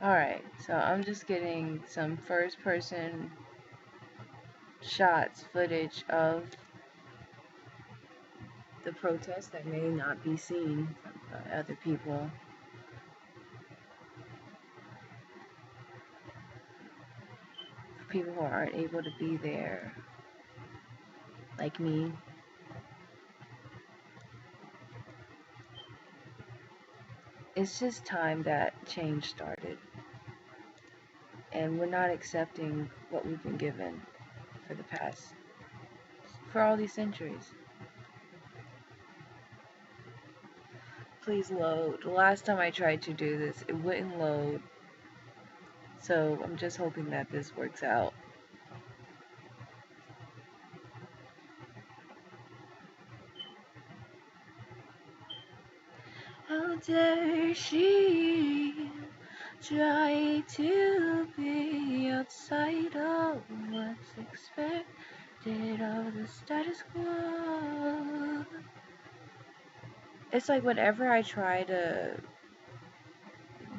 Alright, so I'm just getting some first-person shots, footage of the protest that may not be seen by other people. For people who aren't able to be there, like me. It's just time that change started. And we're not accepting what we've been given for all these centuries. Please load. The last time I tried to do this, it wouldn't load. So I'm just hoping that this works out. How dare she try to be outside of what's expected of the status quo? It's like whenever I try to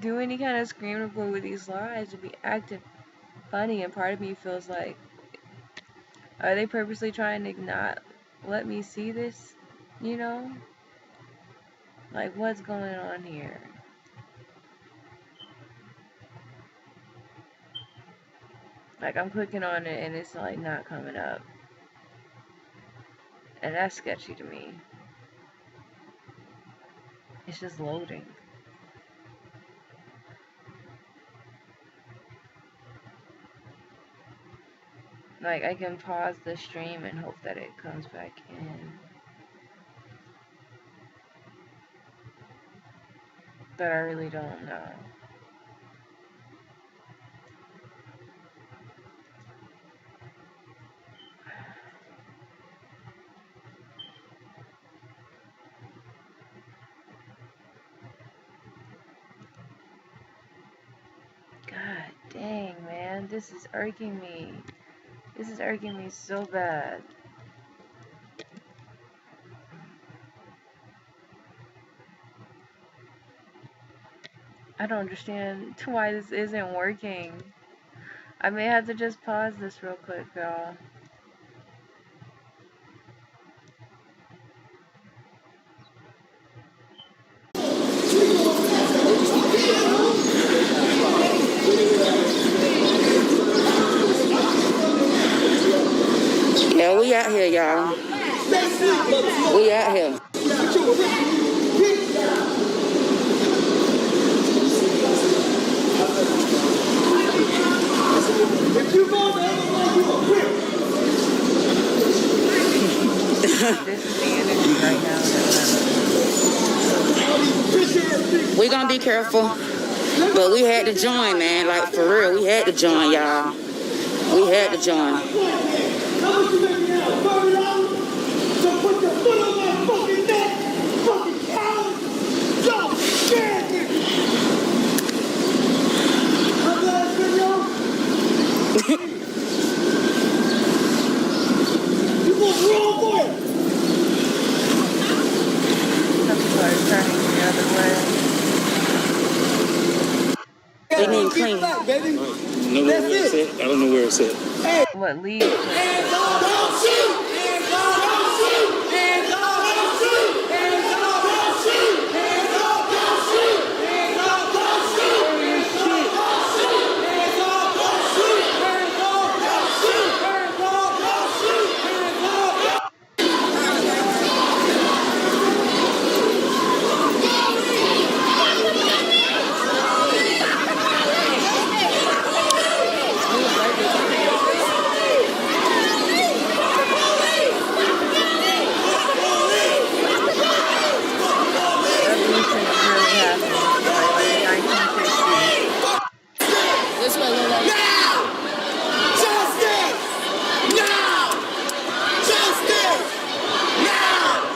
do any kind of screen record with these slides, to be acting funny, and part of me feels like, are they purposely trying to not let me see this? You know? Like, what's going on here? Like, I'm clicking on it and it's like not coming up. And that's sketchy to me. It's just loading. Like, I can pause the stream and hope that it comes back in. But I really don't know. God dang, man. This is irking me. This is irking me so bad. I don't understand why this isn't working. I may have to just pause this real quick, y'all. Yeah, we out here, y'all. We out here. If you go the other way, you will quit. This is the energy right now. We gonna be careful, but we had to join, man. Like, for real, we had to join, y'all. We had to join. How much you make now? $30? So put your foot on my fucking neck, fucking coward. Y'all scared me. My last video. You going wrong for it. Some people are turning the other way. They need clean. Baby. I don't know where it's at. Hey. What leads? Hands on, don't shoot! Hands on, don't shoot! Hands on, don't shoot! Hands on, don't shoot! Hands on, don't shoot! Hands on, don't shoot! Hands on, don't shoot! Hands on, don't shoot! Hands on, don't shoot! Hands on, don't shoot! Hands on, This way, Lola. now! Justice! Now! Justice! Now!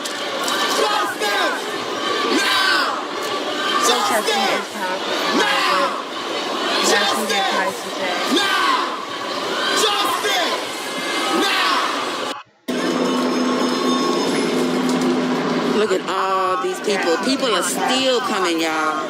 Justice! Now! Protesting Justice! is powerful. Now! That's what their Justice! price to say. Now! Justice! Now! Look at all these people. People are still coming, y'all.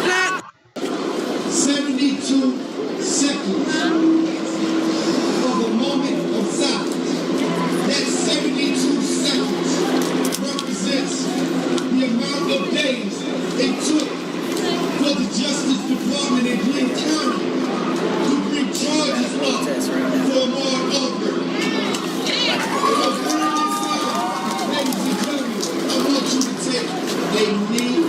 Black. 72 seconds of a moment of silence. That 72 seconds represents the amount of days it took for the Justice Department in Glynn County to bring charges up for Ahmaud Arbery. So during this time, ladies and gentlemen, I want you to take a knee.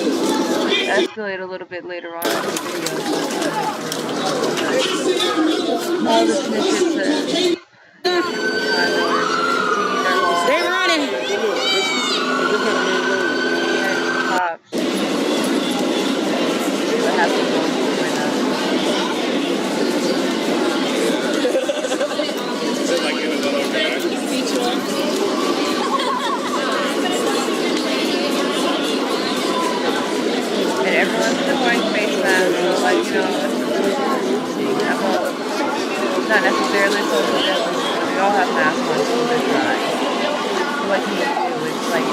Escalate a little bit later on in the video. All the snitches They running. Cops. What happened right now? And everyone's still wearing face masks, so like, you know, it's not necessarily social distance, but we all have masks on to the side. What you need to do is like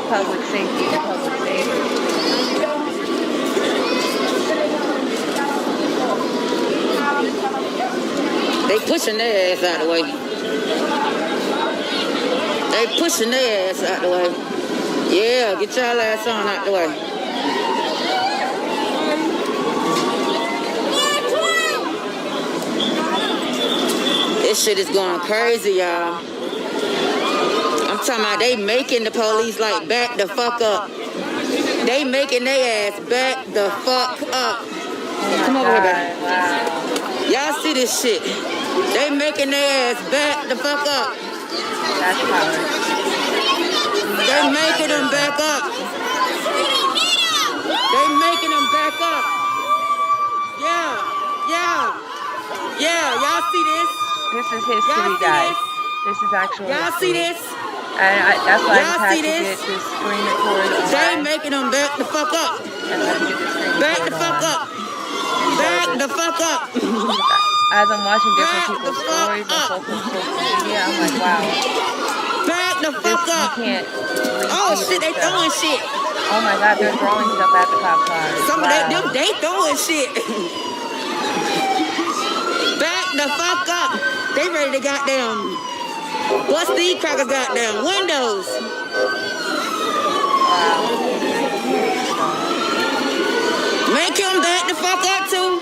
public safety and public safety. They pushing their ass out the way. They pushing their ass out the way. Yeah, get y'all ass on out the way. This shit is going crazy, y'all. I'm talking about they making the police like back the fuck up. They making their ass back the fuck up. Come over here, baby. Wow. Y'all see this shit? They making their ass back the fuck up. That's power. They making them back up. They making them back up. Yeah. Y'all see this? This is history, guys. This is actual Y'all see this? And that's why I Y'all had see to this? get this screen record. They making them back the fuck up. Back the fuck up. Back the fuck up. As I'm watching different Back people's the fuck stories on up. social media, I'm like, wow. Back the fuck This, up. you can't Oh repeat shit, they this stuff. throwing shit. Oh my god, they're throwing stuff at the cop cars. Some wow. of them, they throwing shit. Back the fuck up. They ready to goddamn bust these crackers goddamn windows. Make him back the fuck up too.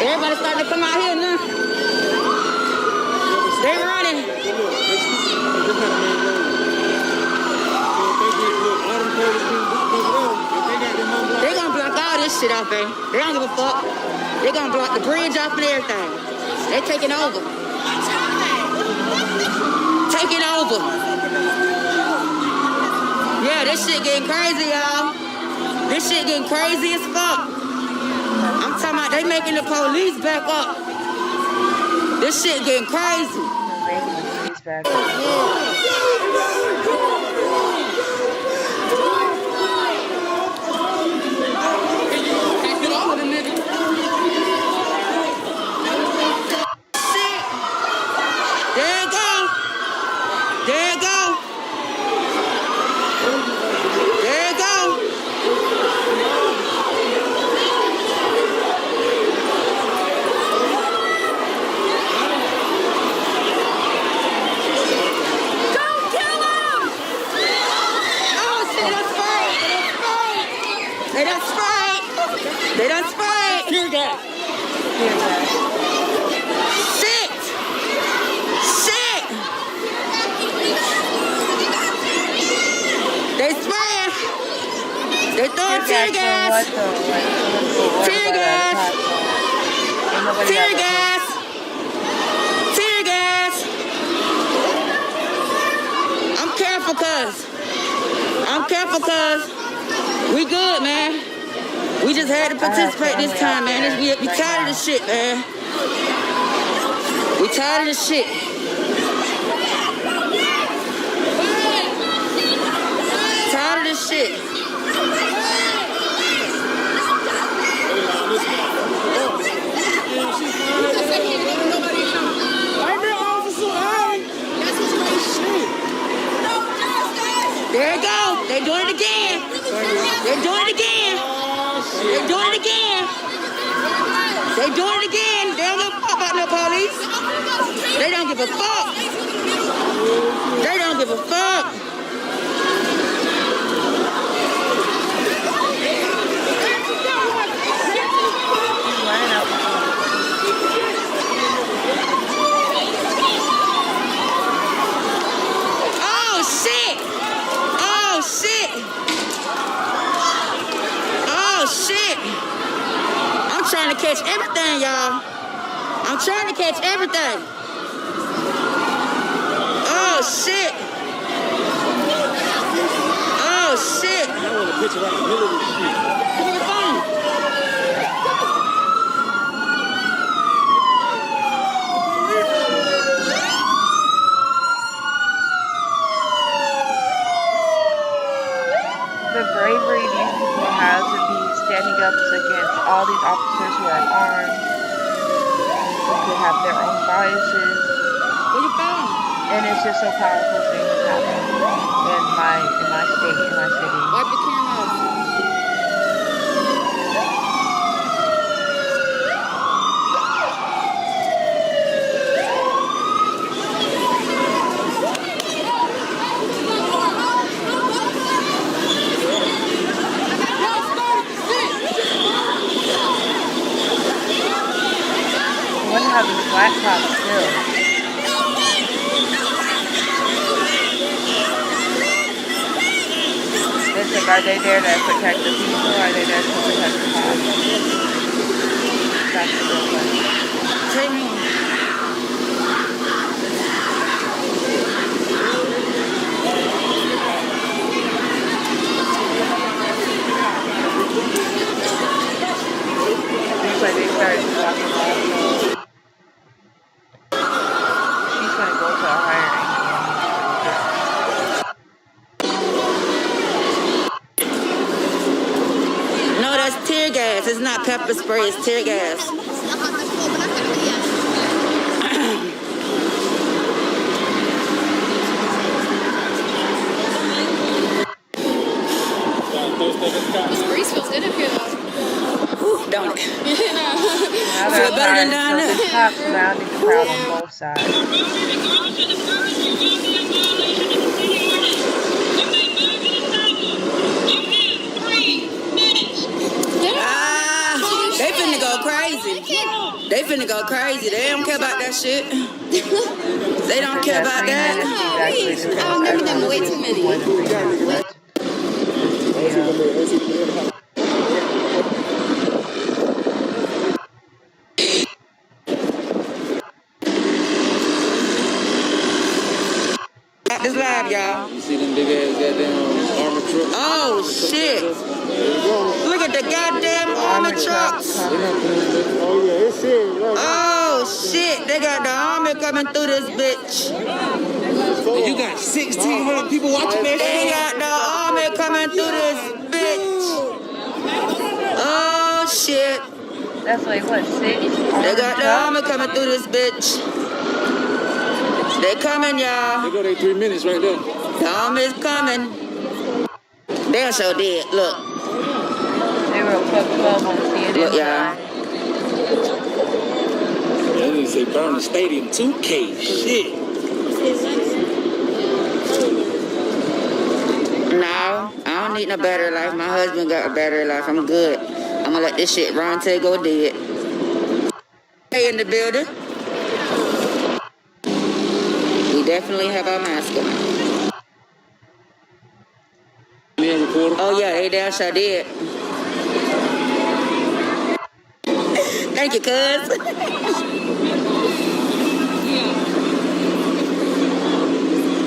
Everybody starting to come out here now. They running. They gonna block all this shit off, eh? They don't give a fuck. They gonna block the bridge off and everything. They taking over. Taking over. Yeah, this shit getting crazy, y'all. This shit getting crazy as fuck. I'm talking about they making the police back up. This shit getting crazy. Making the police back up. They throwing tear gas. Tear gas. Tear gas. Tear gas. I'm careful, cuz. I'm careful, cuz. We good, man. We just had to participate this time, man. We tired of this shit, man. We tired of this shit. Tired of this shit. There you go. They're doing it again. They're doing it again. They're doing it again. They're doing it again. They don't give a fuck about no police. They don't give a fuck. They don't give a fuck. Oh shit! Oh shit! Oh shit! I'm trying to catch everything, y'all. I'm trying to catch everything. Oh shit! Oh shit! I want a picture right in the middle of this shit. Give me your phone. The bravery these people have to be standing up against all these officers who are armed, who could have their own biases, Where your phone? and it's just so powerful things happen in my state, in my city. Wipe your camera off. I wonder how these black cops feel. It's like, are they there to protect the people, or are they there to protect the cops? That's the real question. Take me. Seems like they started talking about she's gonna go to a higher ranking. No, that's tear gas. It's not pepper spray. It's tear gas. This grease feels good up here, though. Whew, don't it? Now Feel better than down there. the cops surrounding the crowd on both sides. Ah, they finna go crazy. They finna go crazy. They don't care about that shit. They don't care about that. I've never done way too many. Got this live, y'all. You see them big ass goddamn armor trucks? Oh shit! Look at the goddamn army trucks. Oh yeah, it's serious. Right? Oh shit! They got the army coming through this bitch. And you got 1,600 people watching that They shit? got the army coming through this bitch. Oh shit! That's like what, 6? They got the army coming through this bitch. They coming, y'all. They go their 3 minutes right there. The army's coming. They sure did. Look, They were fucked up on CNN. look, y'all. They need to say burn the stadium 2K. Shit. No, I don't need no battery life. My husband got a battery life. I'm good. I'm gonna let this shit run till it go dead. Hey, in the building. We definitely have our mask on. Yeah, reporter. Oh yeah, they damn sure did. Thank you, cuz.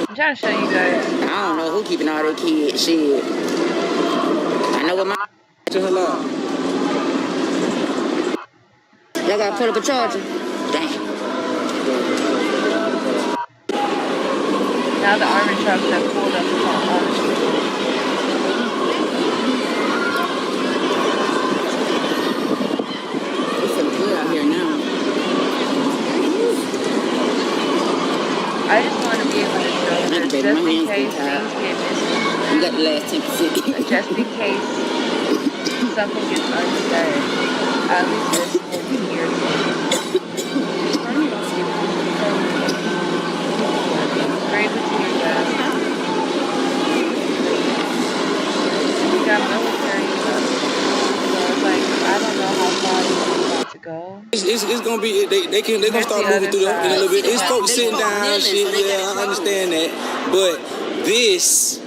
I'm trying to show you guys. I don't know who keeping all their kids. Shit. I know what my y'all gotta put up a charger. Damn. Now the army trucks have pulled up on the street. It's so good out here now. I just want to be able to show this Baby, just my in hands case get tired. things get missing. You got the last 10%. Just in case something gets unsaid. At least this will be here. Great with you guys. We got military stuff. So it's like, I don't know how far we want to go. It's gonna be they gonna start moving through them in a little bit. It's folks sitting down and shit. Yeah, I understand that, but this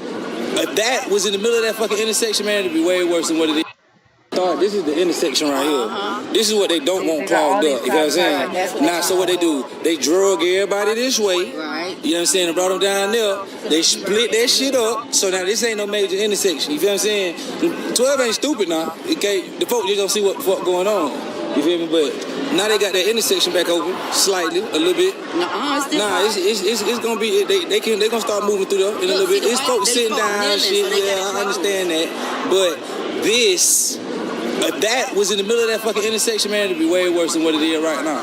that was in the middle of that fucking intersection, man. It'd be way worse than what it is. This is the intersection right here. This is what they don't want clogged up. You know what I'm saying? Now, so what they do? They drug everybody this way. Right. You know what I'm saying? They brought them down there. They split that shit up. So now this ain't no major intersection. You feel what I'm saying? 12 ain't stupid now. Okay, the folks just don't see what the fuck going on. You feel me? But now they got that intersection back open slightly, a little bit. It's gonna be they gonna start moving through there in a little bit. It's folks sitting down and shit. Yeah, I understand that. But this that was in the middle of that fucking intersection, man. It'd be way worse than what it is right now.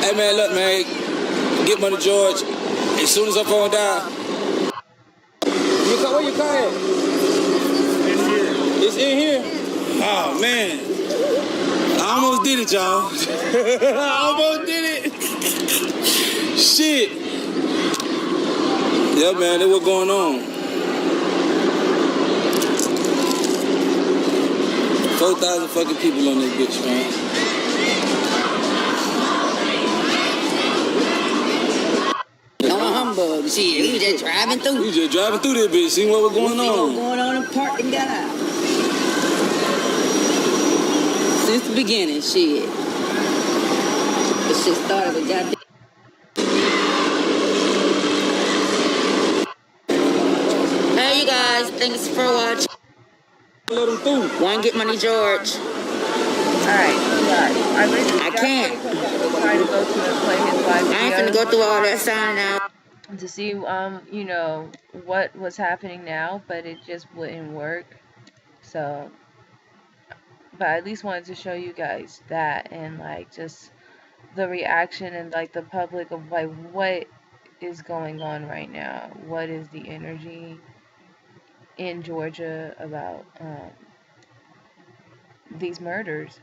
Hey man, look man, get Money George. As soon as I phone down. Where your car at? In here. It's in here? Oh man. I almost did it, y'all. I almost did it. Shit. Yeah, man, that's what's going on. 4,000 fucking people on this bitch, man. No humbug. Shit, we was just driving through. We was just driving through this bitch, seeing what was going on. What's going on in park and got out. Since the beginning, shit. This shit started with goddamn. Hey, you guys. Thanks for watching. Let them through. One Get Money George. Alright, I can't. Trying to go to and play his live I ain't finna video go through all that signing out. to see, you know, what was happening now, but it just wouldn't work. So, but I at least wanted to show you guys that and like just the reaction and like the public of like what is going on right now. What is the energy in Georgia about these murders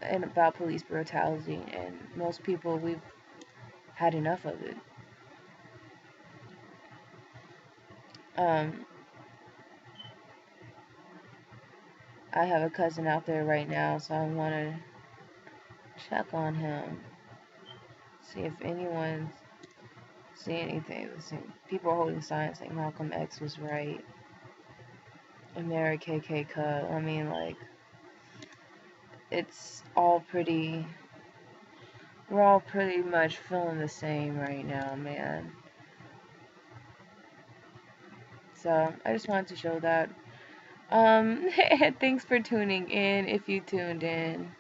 and about police brutality, and most people, we've had enough of it. I have a cousin out there right now, so I want to check on him, see if anyone's see anything. People are holding signs saying Malcolm X was right, America KK cut. I mean, like, it's all pretty, we're all pretty much feeling the same right now, man. So I just wanted to show that. Thanks for tuning in if you tuned in.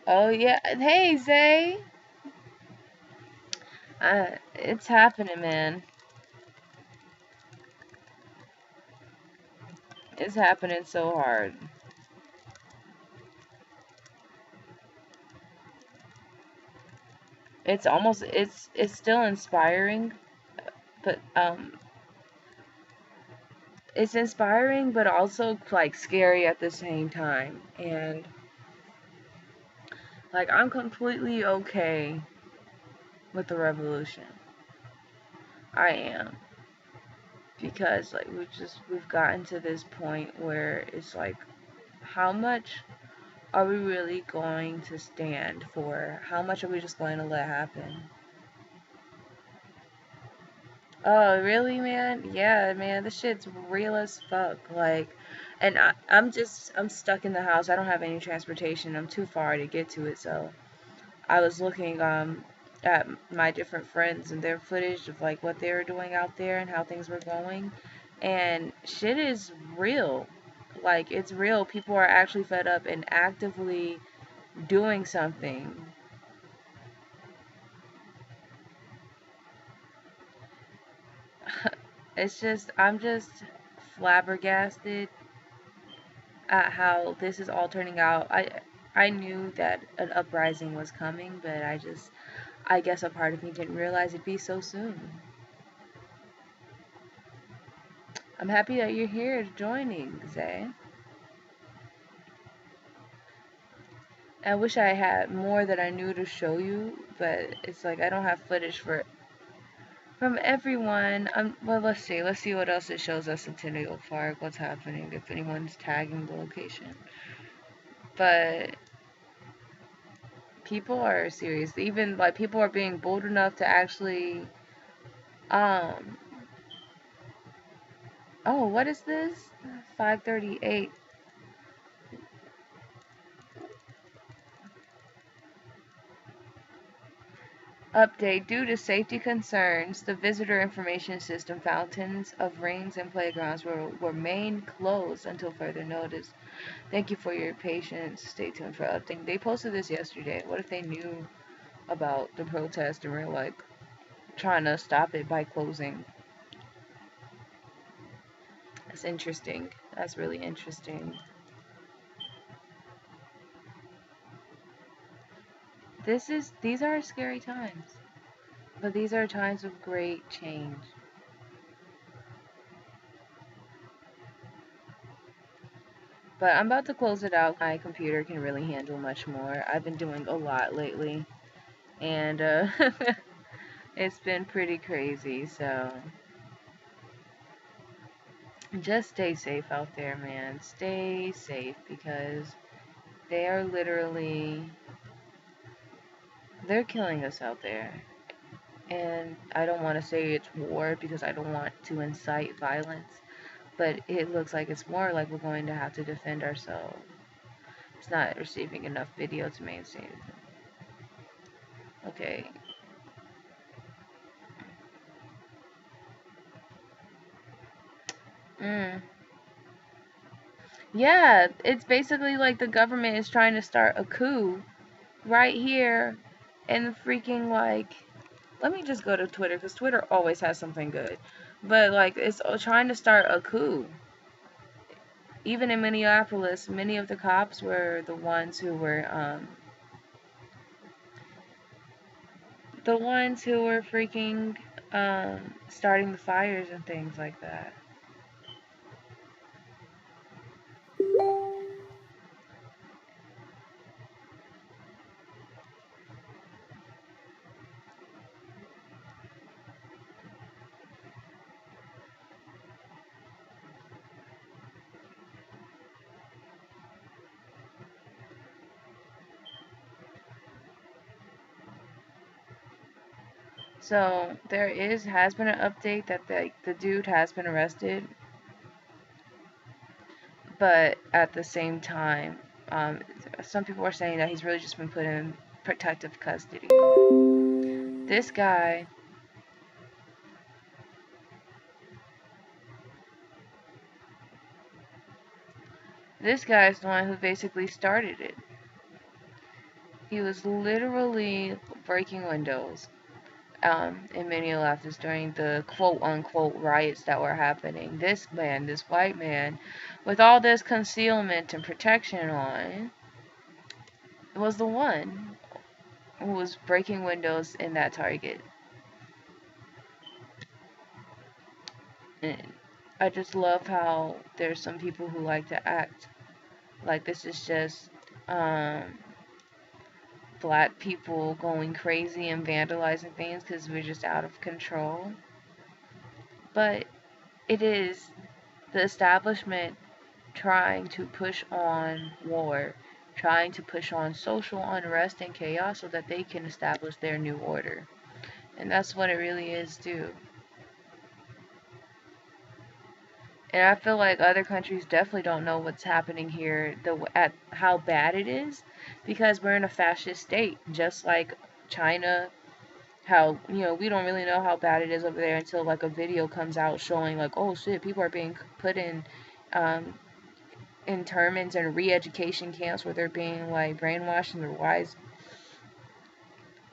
Oh yeah, hey Zay. It's happening, man. It's happening so hard. It's almost, it's still inspiring, but it's inspiring but also like scary at the same time. And like, I'm completely okay with the revolution. I am. Because like we've gotten to this point where it's like, how much are we really going to stand for? How much are we just going to let happen? Oh, really, man? Yeah, man, this shit's real as fuck. Like, and I'm stuck in the house. I don't have any transportation. I'm too far to get to it. So I was looking at my different friends and their footage of like what they were doing out there and how things were going, and shit is real. Like, it's real. People are actually fed up and actively doing something. I'm just flabbergasted at how this is all turning out. I knew that an uprising was coming, but I guess a part of me didn't realize it'd be so soon. I'm happy that you're here joining, Zay. I wish I had more that I knew to show you, but it's like I don't have footage from everyone. Well, let's see. Let's see what else it shows us in Centennial Park. What's happening? If anyone's tagging the location, but people are serious. Even like people are being bold enough to actually um oh, what is this? 538 update. Due to safety concerns, the visitor information system fountains of rings and playgrounds will remain closed until further notice. Thank you for your patience. Stay tuned for updating. They posted this yesterday. What if they knew about the protest and were like trying to stop it by closing? That's interesting. That's really interesting. These are scary times, but these are times of great change. But I'm about to close it out. My computer can really handle much more. I've been doing a lot lately, and it's been pretty crazy. So just stay safe out there, man. Stay safe, because they are literally, they're killing us out there. And I don't want to say it's war because I don't want to incite violence, but it looks like it's more like we're going to have to defend ourselves. It's not receiving enough video to maintain. Okay. Mm. Yeah, it's basically like the government is trying to start a coup right here in the freaking, like, let me just go to Twitter, because Twitter always has something good. But like, it's trying to start a coup. Even in Minneapolis, many of the cops were the ones who were freaking starting the fires and things like that. So there has been an update that the dude has been arrested, but at the same time, some people are saying that he's really just been put in protective custody. This guy, is the one who basically started it. He was literally breaking windows in Minneapolis during the quote-unquote riots that were happening. This man, this white man, with all this concealment and protection on, was the one who was breaking windows in that Target. And I just love how there's some people who like to act like this is just black people going crazy and vandalizing things because we're just out of control. But it is the establishment trying to push on war, trying to push on social unrest and chaos so that they can establish their new order. And that's what it really is, too. And I feel like other countries definitely don't know what's happening here, at how bad it is, because we're in a fascist state, just like China. How, we don't really know how bad it is over there until like a video comes out showing like, oh shit, people are being put in internments and re-education camps where they're being like brainwashed and their wives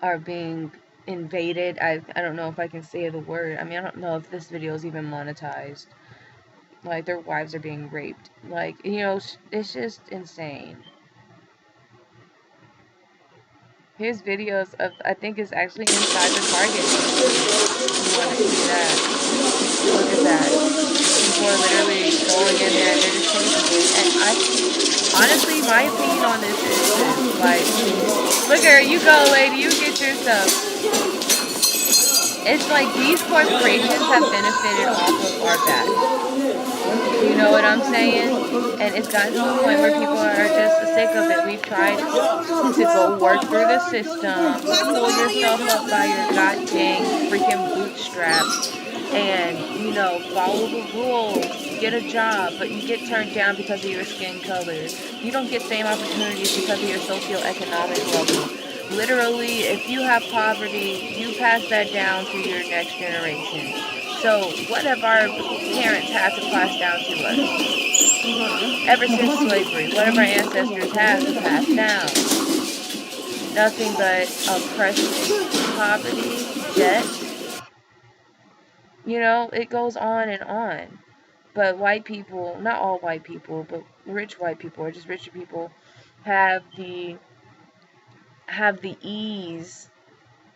are being invaded. I don't know if I can say the word. I mean, I don't know if this video is even monetized. Like, their wives are being raped. Like, it's just insane. Here's videos of, I think it's actually inside the Target. You want to see that. Look at that. People are literally going in there and they're just changing it. And honestly, my opinion on this is this. Like, look at her, you go lady, you get your stuff. It's like these corporations have benefited off of our back. You know what I'm saying? And it's gotten to a point where people are just sick of it. We've tried to go work through the system, pull yourself up by your goddamn freaking bootstraps, and, follow the rules, get a job, but you get turned down because of your skin color. You don't get same opportunities because of your socioeconomic level. Literally, if you have poverty, you pass that down to your next generation. So, what have our parents had to pass down to us? Ever since slavery, what have our ancestors had to pass down? Nothing but oppression, poverty, debt. It goes on and on. But white people, not all white people, but rich white people, or just richer people, have the ease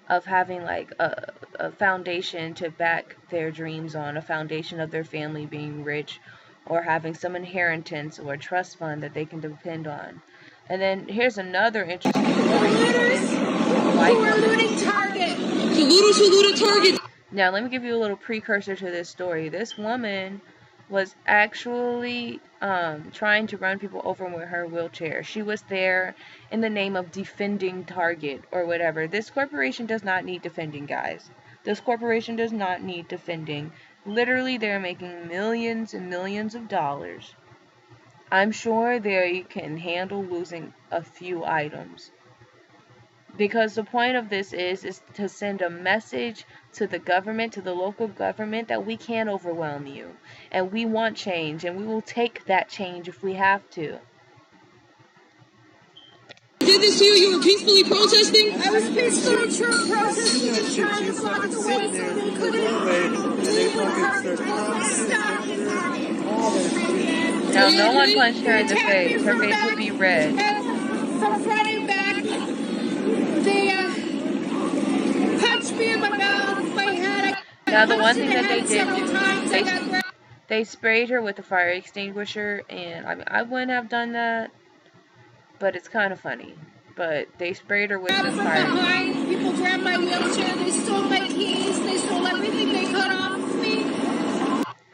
of having like a foundation to back their dreams on, a foundation of their family being rich, or having some inheritance or trust fund that they can depend on. And then here's another interesting story. We're looting Target. Salute Target. Now let me give you a little precursor to this story. This woman was actually trying to run people over with her wheelchair. She was there in the name of defending Target or whatever. This corporation does not need defending, guys. This corporation does not need defending. Literally, they're making millions and millions of dollars. I'm sure they can handle losing a few items. Because the point of this is to send a message to the government, to the local government, that we can't overwhelm you. And we want change, and we will take that change if we have to. Did this to you? You were peacefully protesting? I was peacefully protesting and trying to block the way so they couldn't. Now, no one punched her in the face. Her face would be red. From front and back, they punched me in my mouth, my head. Now, the one thing that they did, they sprayed her with a fire extinguisher, and I wouldn't have done that, but it's kind of funny. But they sprayed her with this fire. Behind, people grabbed my wheelchair, they stole my keys, they stole everything they could off of me.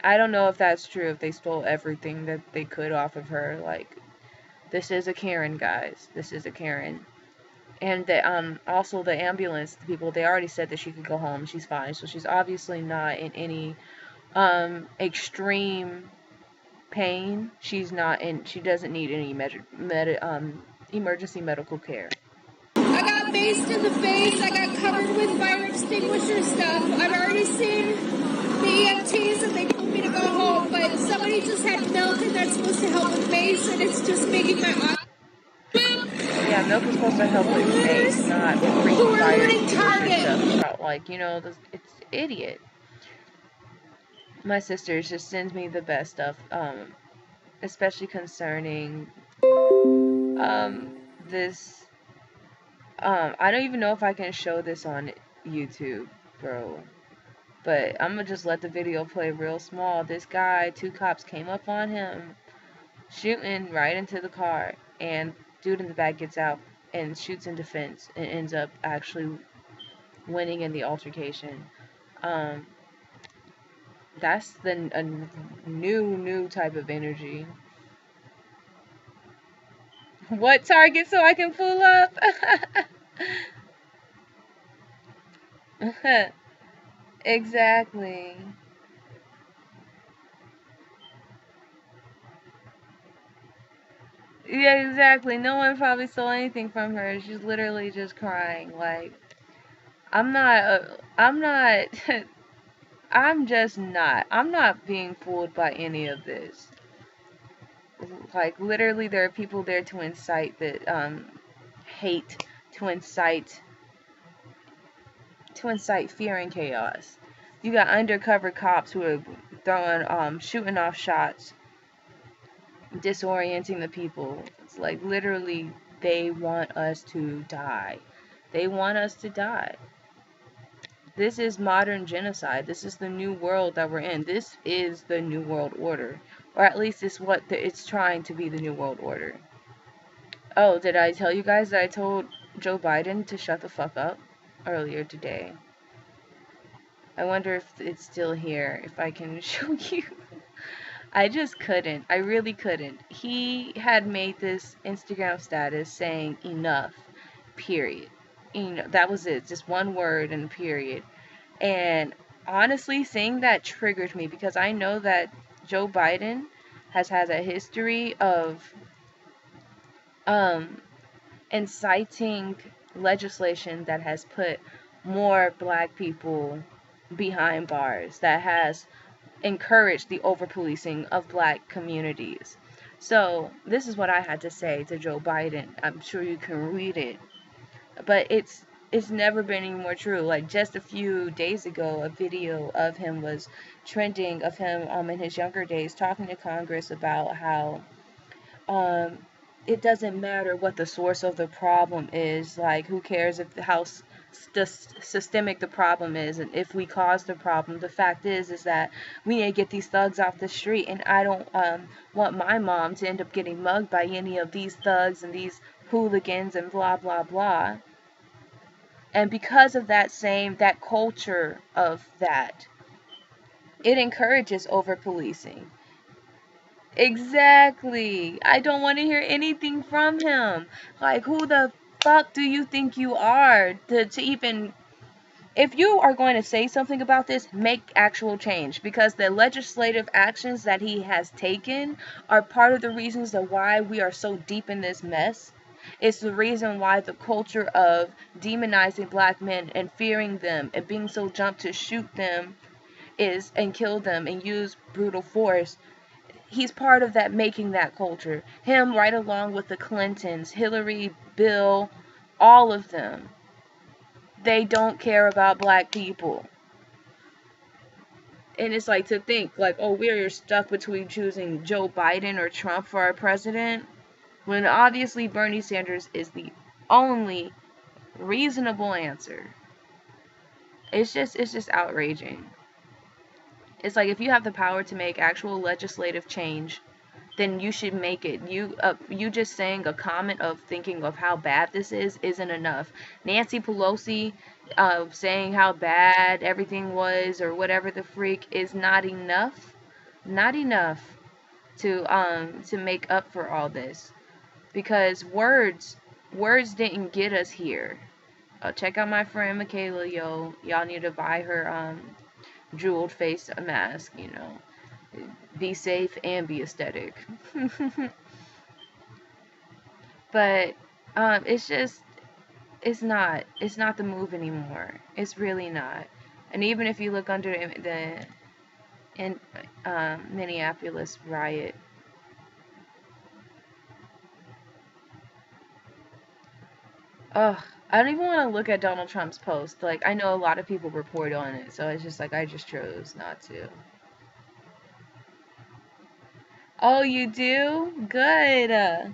I don't know if that's true, if they stole everything that they could off of her. Like, this is a Karen, guys. This is a Karen. And also the ambulance people, they already said that she could go home. She's fine. So she's obviously not in any extreme pain. She doesn't need any emergency medical care. I got maced in the face. I got covered with fire extinguisher stuff. I've already seen the EMTs and they told me to go home, but somebody just had milk and that's supposed to help with mace, and it's just making my eyes. Yeah, milk is supposed to help with mace, not freaking fire extinguisher stuff. Like, it's idiot. My sister just sends me the best stuff, especially concerning this. I don't even know if I can show this on YouTube, bro. But I'm gonna just let the video play real small. This guy, 2 cops came up on him, shooting right into the car, and dude in the back gets out and shoots in defense and ends up actually winning in the altercation. That's a new type of energy. What Target so I can pull up? Exactly. Yeah, exactly. No one probably stole anything from her. She's literally just crying. Like, I'm not, I'm just not. I'm not being fooled by any of this. Like, literally, there are people there to incite that, hate, to incite, fear and chaos. You got undercover cops who are throwing, shooting off shots, disorienting the people. It's like, literally, they want us to die. They want us to die. This is modern genocide. This is the new world that we're in. This is the new world order. Or at least it's what it's trying to be, the new world order. Oh, did I tell you guys that I told Joe Biden to shut the fuck up earlier today? I wonder if it's still here, if I can show you. I just couldn't. I really couldn't. He had made this Instagram status saying enough, period. That was it. Just one word and period. And honestly, saying that triggered me because I know that Joe Biden has had a history of inciting legislation that has put more black people behind bars, that has encouraged the overpolicing of black communities. So this is what I had to say to Joe Biden. I'm sure you can read it, but it's never been any more true. Like, just a few days ago, a video of him was trending, of him in his younger days talking to Congress about how um it doesn't matter what the source of the problem is. Like, who cares if how systemic the problem is, and if we caused the problem. The fact is that we need to get these thugs off the street, and I don't want my mom to end up getting mugged by any of these thugs and these hooligans and blah blah blah. And because of that culture of that, it encourages over policing. Exactly. I don't want to hear anything from him. Like, who the fuck do you think you are to even, if you are going to say something about this, make actual change, because the legislative actions that he has taken are part of the reasons that why we are so deep in this mess. It's the reason why the culture of demonizing black men and fearing them and being so jumped to shoot them is, and kill them and use brutal force. He's part of that, making that culture. Him, right along with the Clintons, Hillary, Bill, all of them. They don't care about black people. And it's like, to think, like, oh, we're stuck between choosing Joe Biden or Trump for our president, when obviously Bernie Sanders is the only reasonable answer. It's just outraging. It's like, if you have the power to make actual legislative change, then you should make it. You just saying a comment of thinking of how bad this is isn't enough. Nancy Pelosi saying how bad everything was or whatever the freak is not enough. Not enough to make up for all this. Because words didn't get us here. Check out my friend Michaela, yo. Y'all need to buy her jeweled face mask, Be safe and be aesthetic. But it's not the move anymore. It's really not. And even if you look under the Minneapolis riot, ugh, I don't even want to look at Donald Trump's post. Like, I know a lot of people report on it, so it's just like, I just chose not to. Oh, you do? Good. I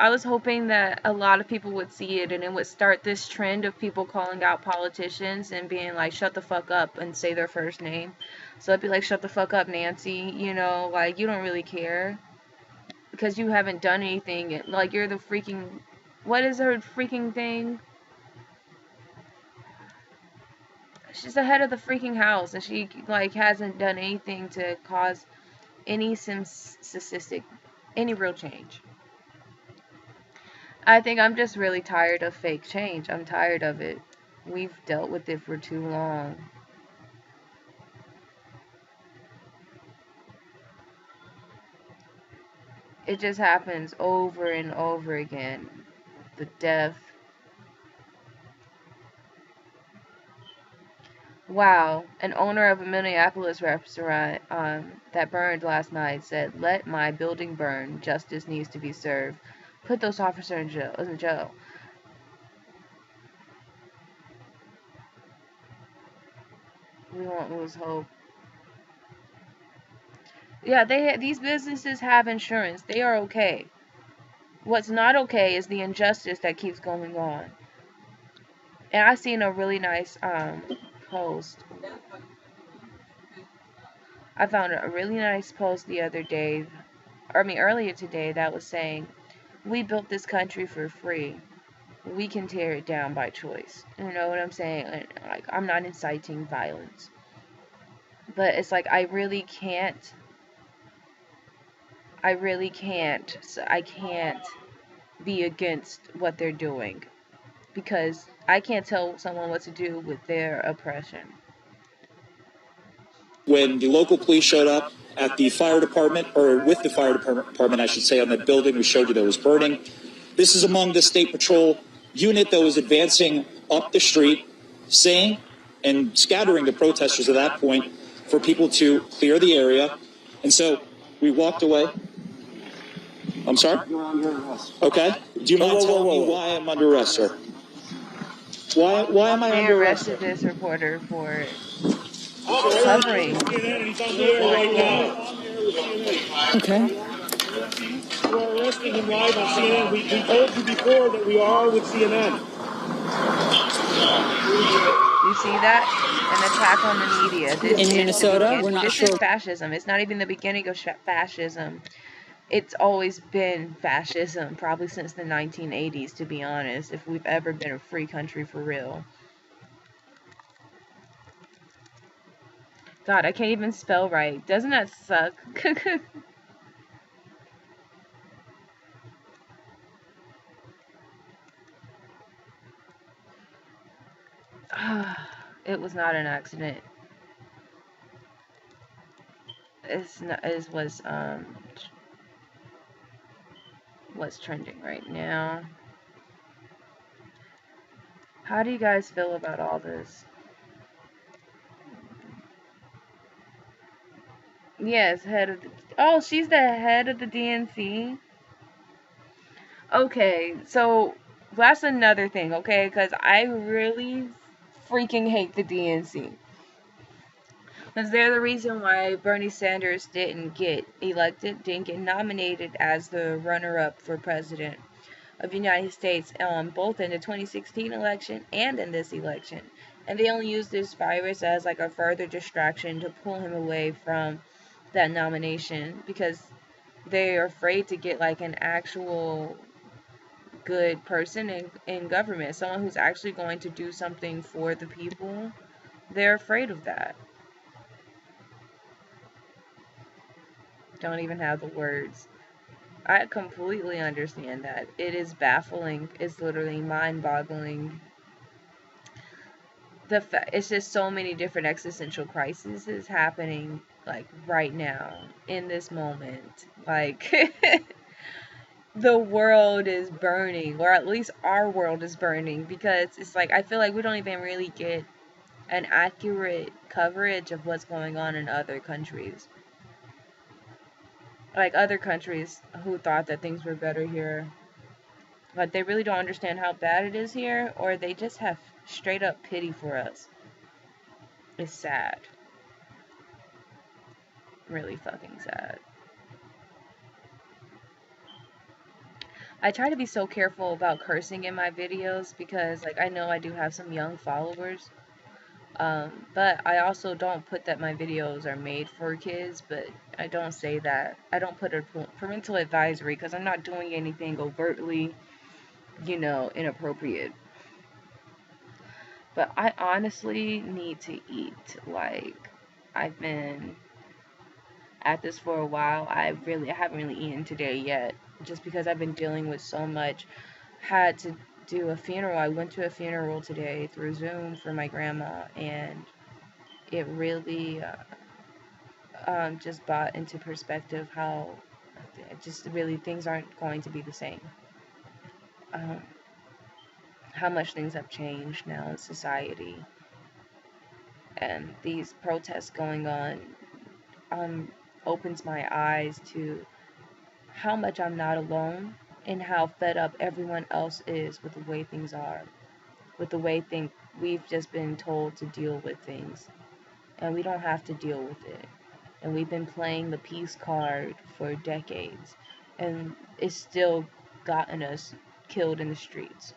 was hoping that a lot of people would see it and it would start this trend of people calling out politicians and being like, shut the fuck up, and say their first name. So I'd be like, shut the fuck up, Nancy. Like, you don't really care because you haven't done anything. Like, you're the freaking, what is her freaking thing? She's the head of the freaking house, and she, like, hasn't done anything to cause any any real change. I think I'm just really tired of fake change. I'm tired of it. We've dealt with it for too long. It just happens over and over again. The death. Wow, an owner of a Minneapolis restaurant that burned last night said, "Let my building burn. Justice needs to be served. Put those officers in jail." We won't lose hope. Yeah, these businesses have insurance. They are okay. What's not okay is the injustice that keeps going on. And I seen a really nice post. I found a really nice post the other day, earlier today, that was saying, "We built this country for free. We can tear it down by choice." You know what I'm saying? Like, I'm not inciting violence, but it's like I really can't. So I can't be against what they're doing because I can't tell someone what to do with their oppression. When the local police showed up at the fire department, or with the fire department, I should say, on the building we showed you that was burning, this is among the State Patrol unit that was advancing up the street, saying and scattering the protesters at that point for people to clear the area. And so we walked away. I'm sorry? You're under arrest. Okay. Do you mind telling me why I'm under arrest, sir? Why am I They under arrest? arrested this reporter for covering. He's on the air right now. Okay. We're arresting him live on CNN. We told you before that we are with CNN. You see that? An attack on the media. This In is the Minnesota, beginning. we're not This sure. is fascism. It's not even the beginning of fascism. It's always been fascism, probably since the 1980s, to be honest, if we've ever been a free country for real. God, I can't even spell right. Doesn't that suck? It was not an accident. It was what's trending right now. How do you guys feel about all this? Yes, head of the, oh, she's the head of the DNC. Okay, so that's another thing, okay? Because I really freaking hate the DNC. Because they're the reason why Bernie Sanders didn't get elected, didn't get nominated as the runner-up for president of the United States, both in the 2016 election and in this election. And they only used this virus as like a further distraction to pull him away from that nomination because they're afraid to get like an actual good person in government, someone who's actually going to do something for the people. They're afraid of that. Don't even have the words. I completely understand that. It is baffling. It's literally mind-boggling. It's just so many different existential crises happening like right now in this moment. Like the world is burning, or at least our world is burning, because it's like I feel like we don't even really get an accurate coverage of what's going on in other countries. Like other countries who thought that things were better here, but they really don't understand how bad it is here, or they just have straight up pity for us. It's sad. Really fucking sad. I try to be so careful about cursing in my videos because like I know I do have some young followers. But I also don't put that my videos are made for kids, but I don't say that. I don't put a parental advisory because I'm not doing anything overtly, inappropriate. But I honestly need to eat. Like, I've been at this for a while. I haven't really eaten today yet, just because I've been dealing with so much. Had to do a funeral. I went to a funeral today through Zoom for my grandma, and it really just brought into perspective how just really, things aren't going to be the same. How much things have changed now in society, and these protests going on opens my eyes to how much I'm not alone, and how fed up everyone else is with the way things are, with the way we've just been told to deal with things, and we don't have to deal with it. And we've been playing the peace card for decades, and it's still gotten us killed in the streets.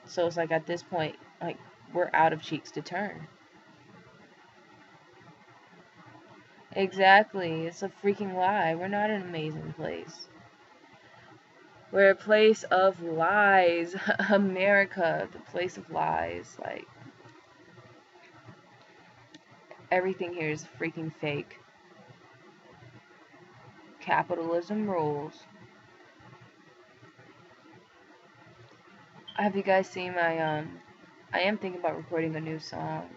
So it's like, at this point, like, we're out of cheeks to turn. Exactly. It's a freaking lie. We're not an amazing place. We're a place of lies. America, the place of lies. Like, everything here is freaking fake. Capitalism rules. Have you guys seen my, I am thinking about recording a new song.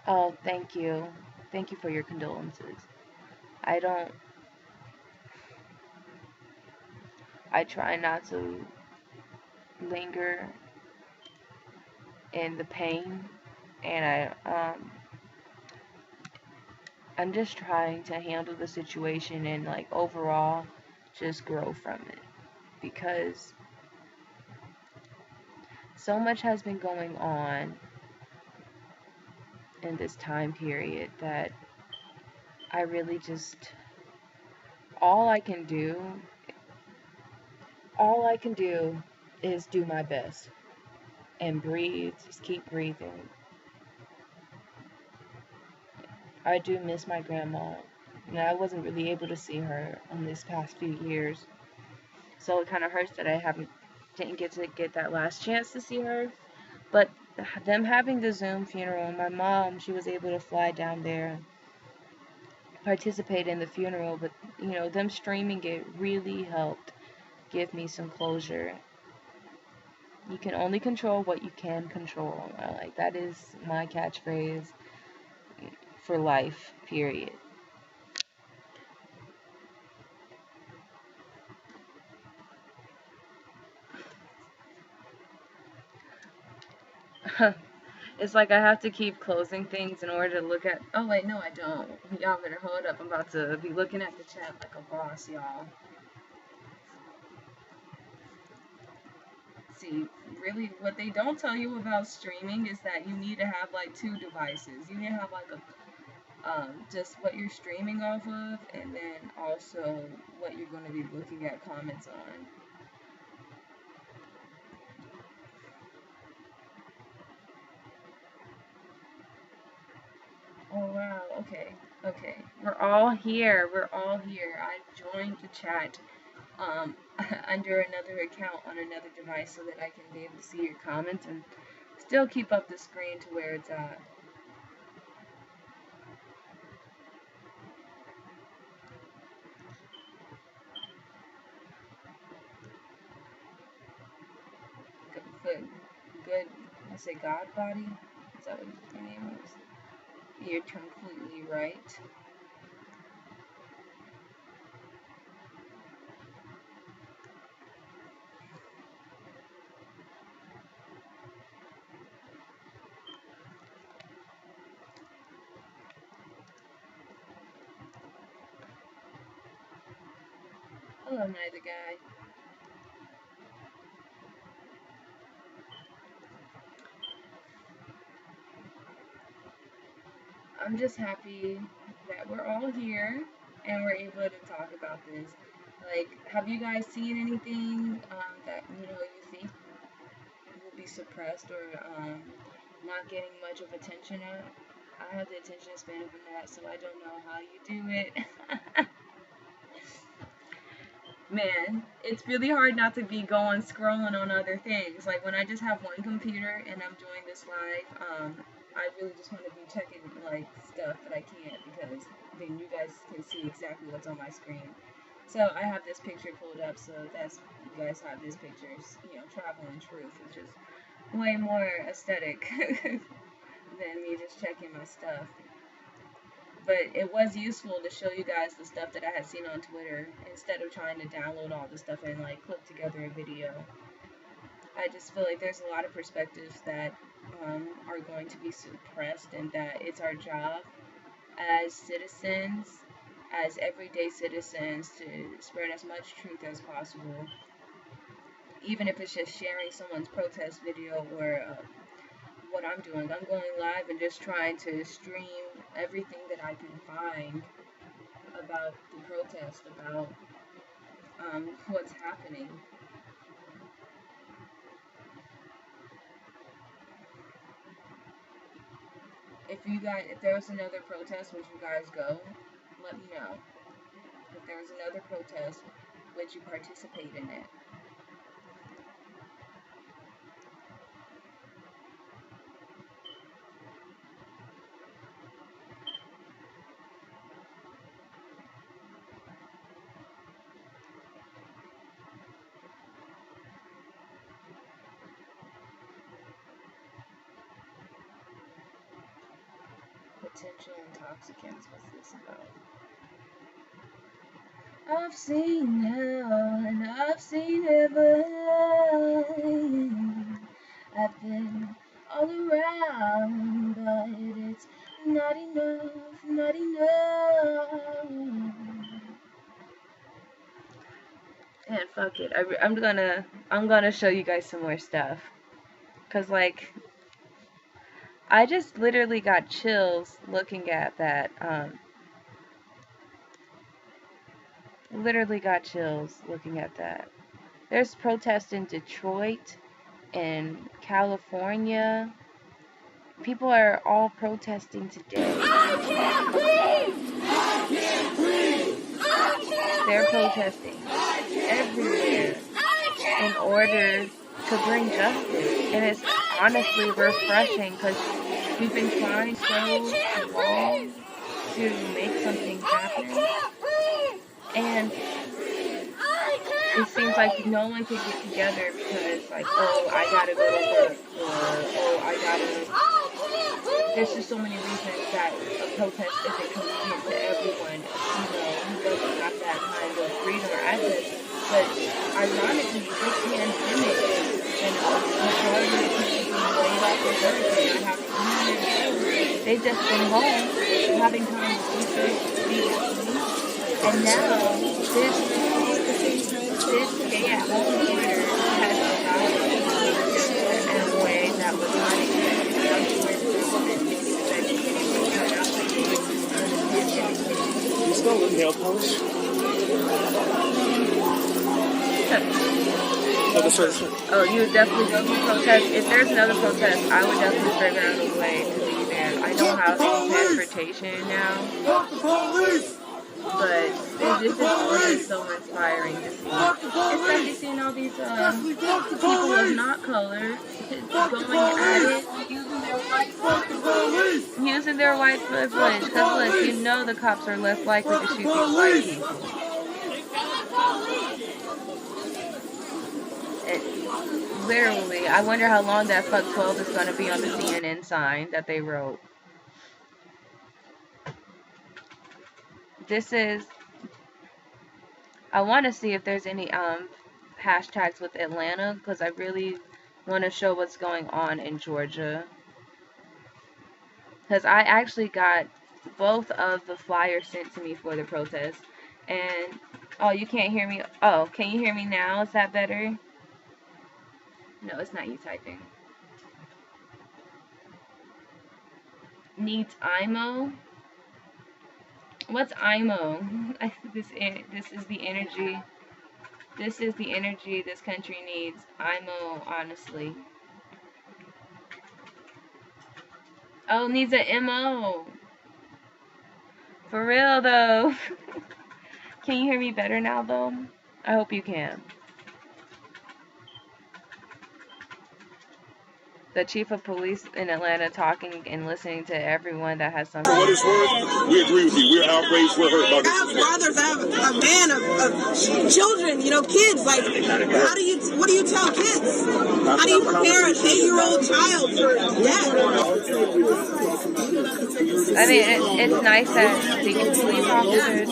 Oh, thank you. Thank you for your condolences. I try not to linger in the pain, and I'm just trying to handle the situation and, like, overall just grow from it, because so much has been going on in this time period that I really just, all I can do is do my best and breathe, just keep breathing. I do miss my grandma. I wasn't really able to see her in this past few years, so it kind of hurts that I didn't get that last chance to see her. But them having the Zoom funeral, my mom, she was able to fly down there and participate in the funeral, but them streaming it really helped give me some closure. You can only control what you can control. Like, that is my catchphrase for life, period. It's like I have to keep closing things in order to look at. Oh wait, no, I don't. Y'all better hold up. I'm about to be looking at the chat like a boss, y'all. See, really, what they don't tell you about streaming is that you need to have like 2 devices. You need to have like just what you're streaming off of, and then also what you're going to be looking at comments on. Oh wow, okay. We're all here. I joined the chat under another account on another device so that I can be able to see your comments and still keep up the screen to where it's at. Good, I say God body? Is that what your name is? You're completely right. Hello, neither guy. I'm just happy that we're all here and we're able to talk about this. Like, have you guys seen anything that you think will be suppressed or not getting much of attention at? I have the attention span of a gnat, so I don't know how you do it. Man, it's really hard not to be going scrolling on other things. Like, when I just have one computer and I'm doing this live, I really just want to be checking like stuff that I can't, because then you guys can see exactly what's on my screen. So I have this picture pulled up, so that's, you guys have this picture. Travel in truth, which is way more aesthetic than me just checking my stuff. But it was useful to show you guys the stuff that I had seen on Twitter instead of trying to download all the stuff and like clip together a video. I just feel like there's a lot of perspectives that are going to be suppressed, and that it's our job as citizens, as everyday citizens, to spread as much truth as possible. Even if it's just sharing someone's protest video or what I'm doing. I'm going live and just trying to stream everything that I can find about the protest, about what's happening. If there was another protest, would you guys go? Let me know. If there was another protest, would you participate in it? Potential intoxicants, what's this about? I've seen hell and I've seen heaven. I've been all around, but it's not enough, not enough. And fuck it, I'm gonna show you guys some more stuff, cause like, I just literally got chills looking at that. Literally got chills looking at that. There's protests in Detroit, in California. People are all protesting today. I can't breathe! I can't breathe! I can't They're protesting everywhere in order to bring justice. And it's honestly refreshing, because we've been trying so long to make something happen, and it seems like no one can get together because, like, oh, I gotta go to work, or oh, I gotta. There's just so many reasons that a protest isn't convenient to everyone, who doesn't have that kind of freedom or access. But ironically, this pandemic and a majority of people being laid off of work and not having money, they've just been home, having time to speak, and now this stay at home order has allowed people to live in a way that was not You still with nail polish? Oh, you would definitely go to protest. If there's another protest, I would definitely figure out a way to be there. I don't have transportation now, but this is always so inspiring to see. Especially seeing all these people of not color going at it, using their white privilege. Because look, you know the cops are less likely to shoot these white people. Literally, I wonder how long that fuck 12 is going to be on the CNN sign that they wrote. This is, I want to see if there's any hashtags with Atlanta, because I really want to show what's going on in Georgia. Because I actually got both of the flyers sent to me for the protest. And, oh, you can't hear me? Oh, can you hear me now? Is that better? No, it's not you typing. Needs IMO? What's IMO? This is the energy. This is the energy this country needs. IMO, honestly. Oh, needs an MO. For real, though. Can you hear me better now, though? I hope you can. The chief of police in Atlanta talking and listening to everyone that has something. For what it's worth, we agree with you. We're outraged. We're hurt about I have brothers. I have a man of children. Kids. Like, what do you tell kids? How do you prepare an 8-year-old child for death? I mean, it's nice that the police officers,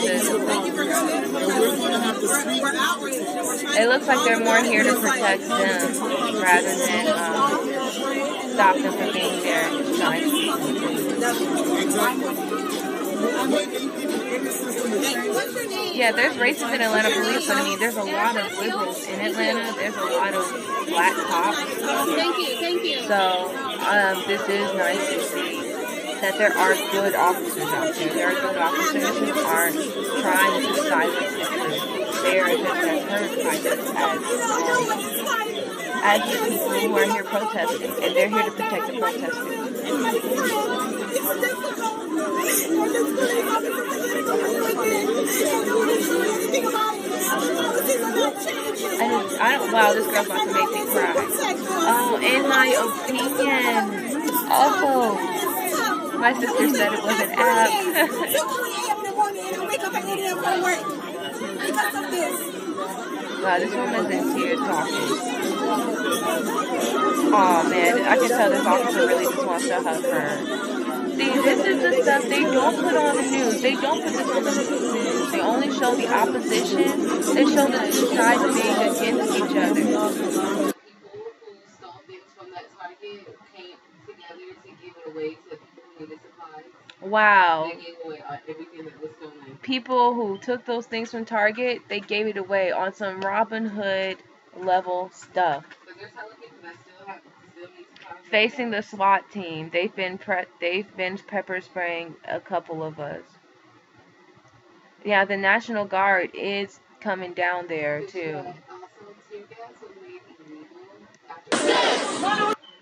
it looks like they're more here to protect them rather than stop them from being there. It's nice. Yeah, there's racist in Atlanta police, but I mean, there's a lot of liberals in Atlanta. There's a lot of black cops. Thank you. So, this is nice to see that there are good officers out there. There are good officers who aren't trying to silence the truth. They are just as hurt by this as the people who are here protesting, and they're here to protect the protesters. Wow, this girl's about to make me cry. Oh, in my opinion. Oh, my sister said it was an app. Wow, this woman's in tears talking. Oh man, I can tell this officer really just wants to hug her. See, this is the stuff they don't put on the news. They don't put this on the news. They only show the opposition. They show the two sides being against each other. People who stole things from that Target came together to give it away to people who needed supplies. Wow. They gave away everything that was stolen. People who took those things from Target, they gave it away on some Robin Hood level stuff. But there's hella people that still need supplies. Facing the SWAT team, they've been pepper spraying a couple of us. Yeah, the National Guard is coming down there too.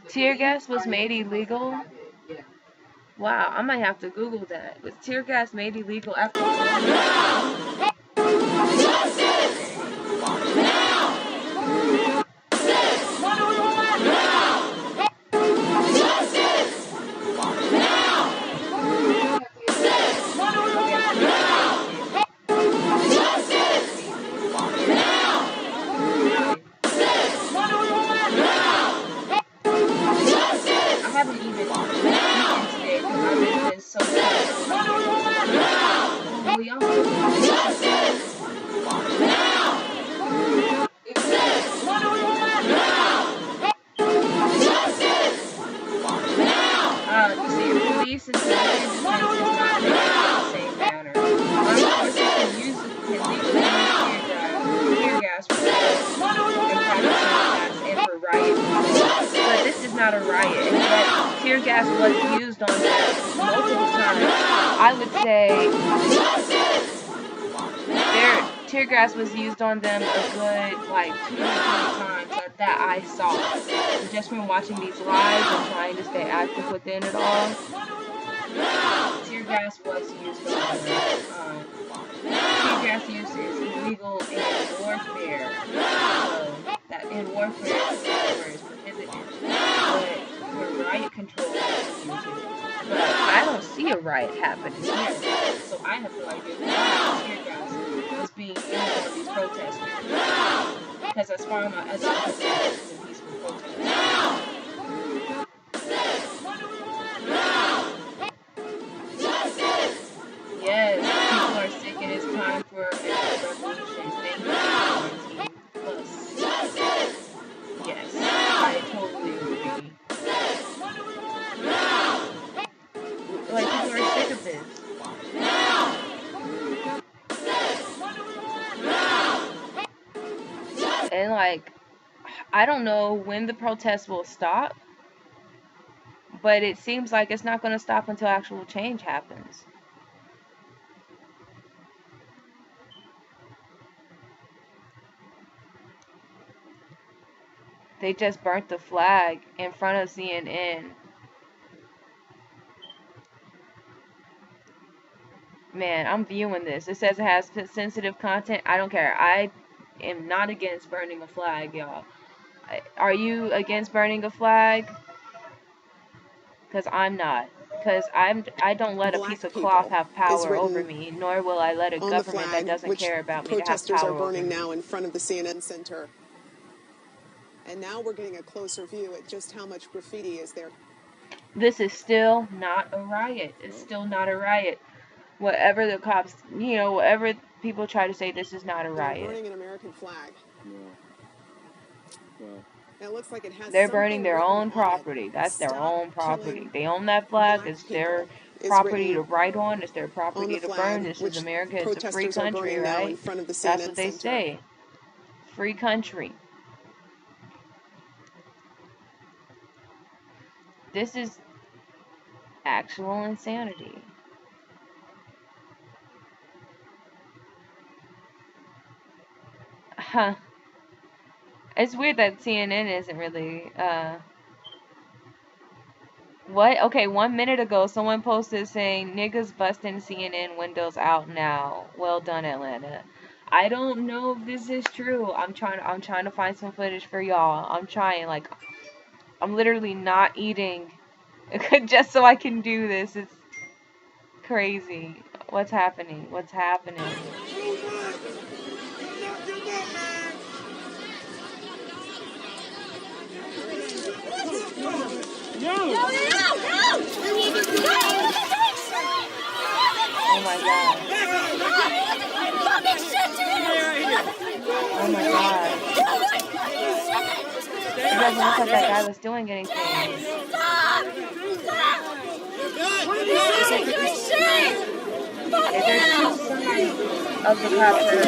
Tear gas was made illegal? Wow, I might have to Google that. Was tear gas made illegal after? Tear gas was used on them a good, 2 or 3 times that I saw. Just from watching these lives and trying to stay active within it all. Tear gas was used on them. Tear gas use is illegal in warfare. So, that in warfare is prohibited. But for riot control, you use it. But I don't see a riot happening here. So I have no idea why tear gas was being used on these protesters. Because as far as I'm concerned, this is a peaceful protest. Yes, people are sick and it's time for a revolution. Thank you, Quarantine Plus. Yes, I totally agree. People are sick of this. And I don't know when the protest will stop, but it seems like it's not going to stop until actual change happens. They just burnt the flag in front of CNN. Man, I'm viewing this. It says it has sensitive content. I don't care. I am not against burning a flag, y'all. Are you against burning a flag? Because I'm not. Because I don't let a piece of cloth have power over me, nor will I let a government that doesn't care about me to have power over me. Protesters are burning now in front of the CNN Center. And now we're getting a closer view at just how much graffiti is there. This is still not a riot. It's still not a riot. Whatever the cops, whatever people try to say, this is not a They're riot. burning an American flag. It looks like it has They're burning something their written own on it. property. That's their Stop own property. killing They own that flag. black It's their people is property to written write on. It's their on property the to burn. flag, This is which America. It's a free protesters are country, burning now in right? front of the That's CNN what they Center. say. Free country. This is actual insanity. Huh. It's weird that CNN isn't really, what? Okay, 1 minute ago, someone posted saying, niggas busting CNN windows out now. Well done, Atlanta. I don't know if this is true. I'm trying to find some footage for y'all. I'm trying, like, I'm literally not eating just so I can do this. It's crazy. What's happening? What's happening? Oh my god. Oh my god. It doesn't look like that guy was doing anything. Of the cops that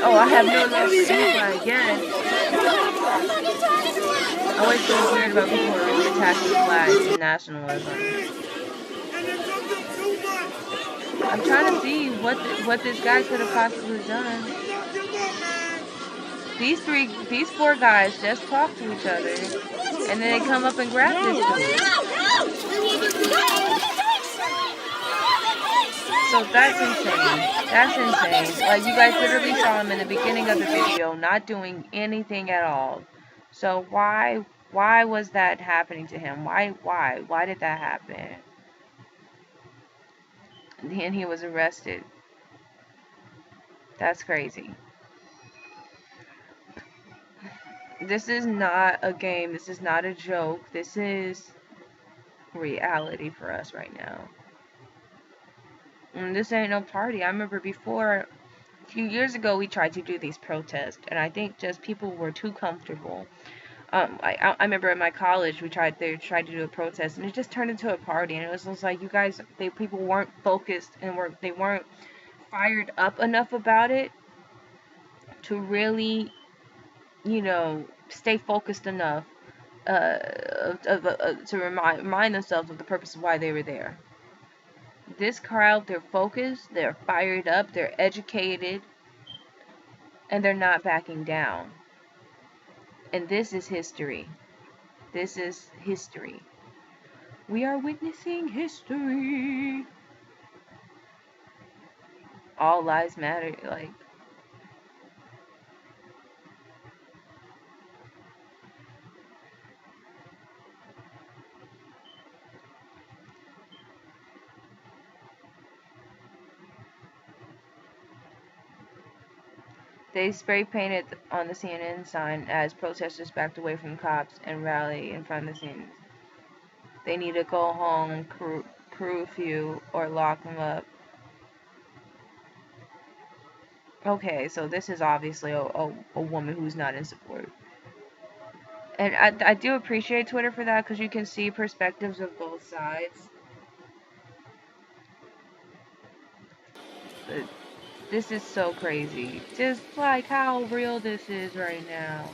oh, I have no love for anybody again. I always feel weird about people who are really attacking flags and nationalism. I'm trying to see what this guy could have possibly done. These four guys just talk to each other, and then they come up and grab this dude. So that's insane. That's insane. Like, you guys literally saw him in the beginning of the video not doing anything at all. So why was that happening to him? Why did that happen? And he was arrested. That's crazy. This is not a game. This is not a joke. This is reality for us right now. And this ain't no party. I remember before, a few years ago, we tried to do these protests, and I think just people were too comfortable. I remember in my college, they tried to do a protest, and it just turned into a party, and it was just like, you guys, people weren't focused, and they weren't fired up enough about it to really, stay focused enough to remind themselves of the purpose of why they were there. This crowd, they're focused, they're fired up, they're educated, and they're not backing down. And this is history. This is history. We are witnessing history. All lives matter, like. They spray painted on the CNN sign as protesters backed away from cops and rally in front of the scenes. They need to go home, curfew, or lock them up. Okay, so this is obviously a woman who's not in support. And I do appreciate Twitter for that, because you can see perspectives of both sides. But this is so crazy. Just like how real this is right now.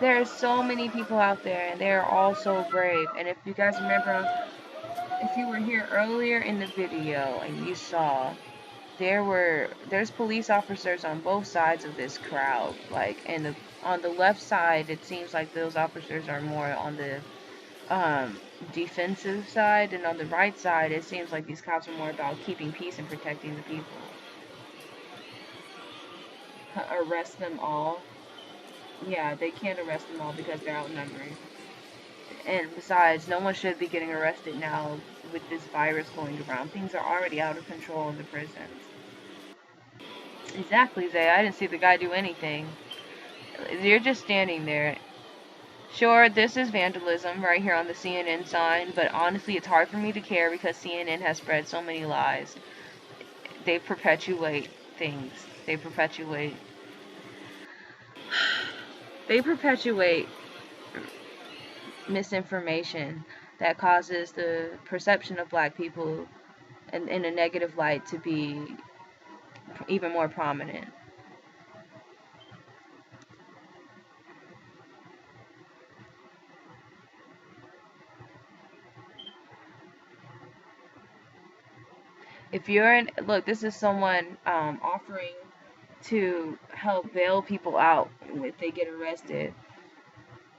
There are so many people out there, and they are all so brave. And if you guys remember, if you were here earlier in the video and you saw, there's police officers on both sides of this crowd. Like, and on the left side, it seems like those officers are more on the defensive side, and on the right side, it seems like these cops are more about keeping peace and protecting the people. Arrest them all. Yeah, they can't arrest them all because they're outnumbered. And besides, no one should be getting arrested now with this virus going around. Things are already out of control in the prisons. Exactly, Zay. I didn't see the guy do anything. You're just standing there. Sure, this is vandalism right here on the CNN sign, but honestly, it's hard for me to care because CNN has spread so many lies. They perpetuate things. They perpetuate misinformation that causes the perception of black people in a negative light to be even more prominent. If you're in, look, this is someone offering to help bail people out if they get arrested.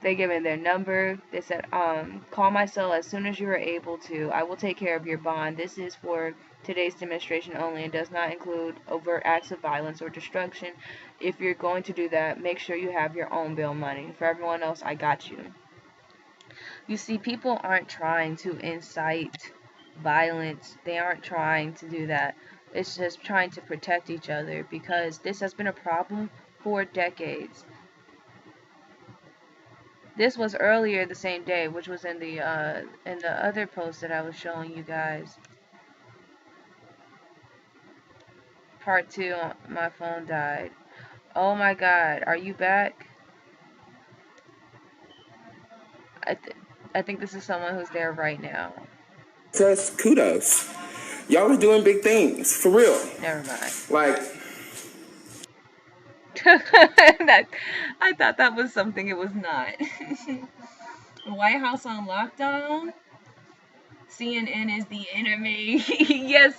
They give me their number. They said, call my cell as soon as you are able to. I will take care of your bond. This is for today's demonstration only and does not include overt acts of violence or destruction. If you're going to do that, make sure you have your own bail money. For everyone else, I got you. You see, people aren't trying to incite violence. They aren't trying to do that. It's just trying to protect each other because this has been a problem for decades. This was earlier the same day, which was in the other post that I was showing you guys. Part 2, my phone died. Oh my God, are you back? I think this is someone who's there right now. Just kudos. Y'all are doing big things, for real. Never mind. Like, I thought that was something it was not. White House on lockdown. CNN is the enemy. Yes,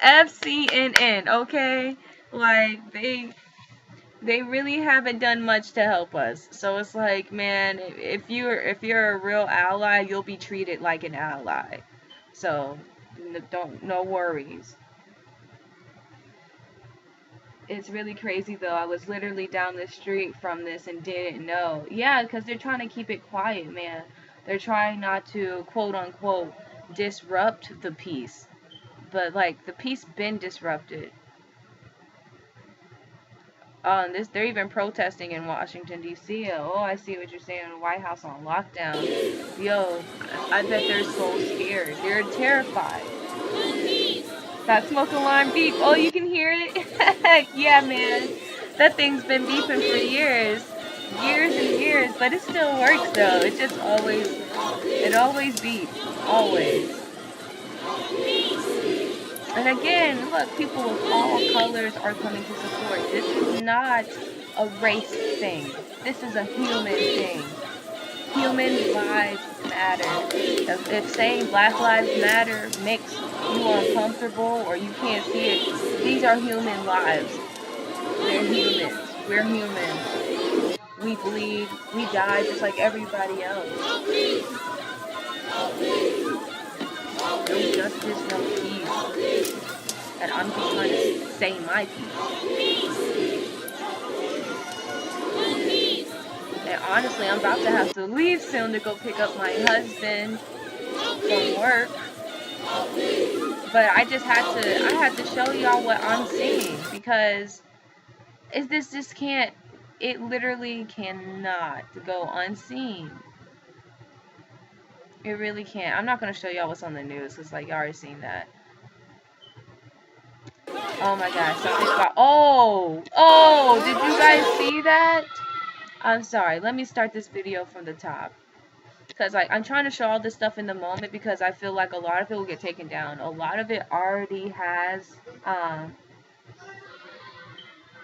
FCNN, okay? Like, they really haven't done much to help us. So it's like, man, if you're a real ally, you'll be treated like an ally. So, no worries. It's really crazy though. I was literally down the street from this and didn't know. Yeah, because they're trying to keep it quiet, man. They're trying not to, quote unquote, disrupt the peace. But like, the peace been disrupted. They're even protesting in Washington, D.C. Oh, I see what you're saying. The White House on lockdown. Yo, I bet they're so scared. They're terrified. That smoke alarm beep. Oh, you can hear it? Yeah, man. That thing's been beeping for years. Years and years. But it still works, though. It just always beeps. Always. And again, look, people of all colors are coming to support. This is not a race thing. This is a human thing. Human lives matter. If saying Black Lives Matter makes you uncomfortable or you can't see it, these are human lives. They're humans. We're humans. We bleed. We die just like everybody else. No justice, no peace. And I'm just trying to say my piece. And honestly, I'm about to have to leave soon to go pick up my husband from work. But I had to show y'all what I'm seeing because it literally cannot go unseen. It really can't. I'm not going to show y'all what's on the news because like y'all already seen that. Oh my gosh, something's about, oh, did you guys see that? I'm sorry, let me start this video from the top. Because like, I'm trying to show all this stuff in the moment because I feel like a lot of it will get taken down. A lot of it already has,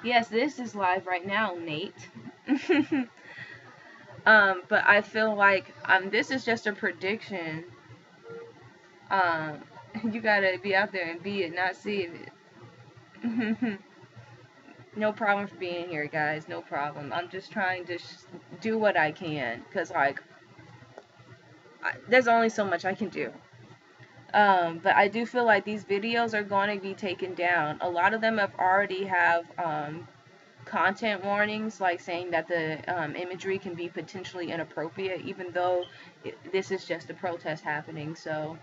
yes, this is live right now, Nate. But I feel like, this is just a prediction. You gotta be out there and be it, not see it. No problem for being here, guys. No problem. I'm just trying to do what I can. Because, like, there's only so much I can do. But I do feel like these videos are going to be taken down. A lot of them already have content warnings, like saying that the imagery can be potentially inappropriate, even though this is just a protest happening. So,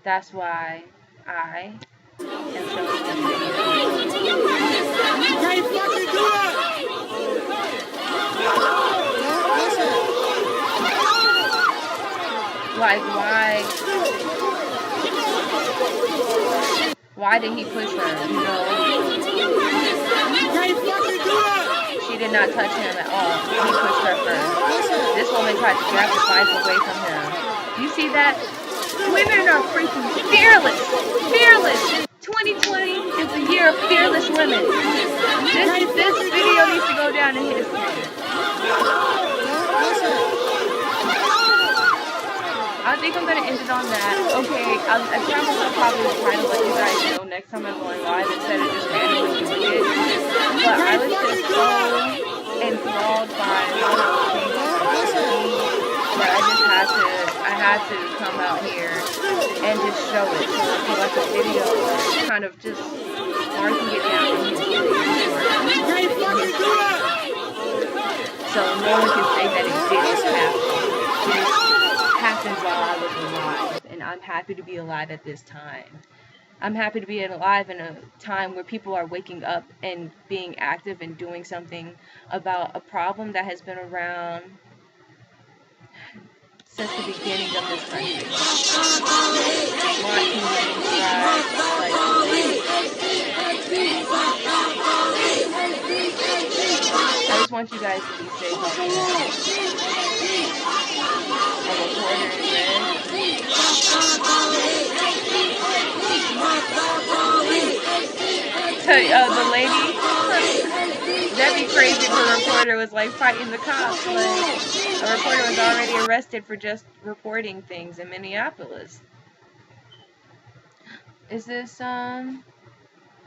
that's why I am showing this video. You can't fucking do that! Like, why did he push her? You know, she did not touch him at all. He pushed her first. This woman tried to grab his life away from him. You see that? Women are freaking fearless. Fearless. 2020 is the year of fearless women. This video needs to go down in history. I think I'm gonna end it on that. Okay, I promise I'll probably try to let you guys know next time I'm going live instead of just randomly doing it. But I was just so enthralled by that I had to come out here and just show it. So I feel like a video kind of just marking it down in history. So no one can say that it didn't happen. It happened while I was alive, and I'm happy to be alive at this time. I'm happy to be alive in a time where people are waking up and being active and doing something about a problem that has been around since the beginning of this country. I just want you guys to be safe. A reporter in red. The lady, that'd be crazy if a reporter was like fighting the cops. Like, a reporter was already arrested for just reporting things in Minneapolis. Is this,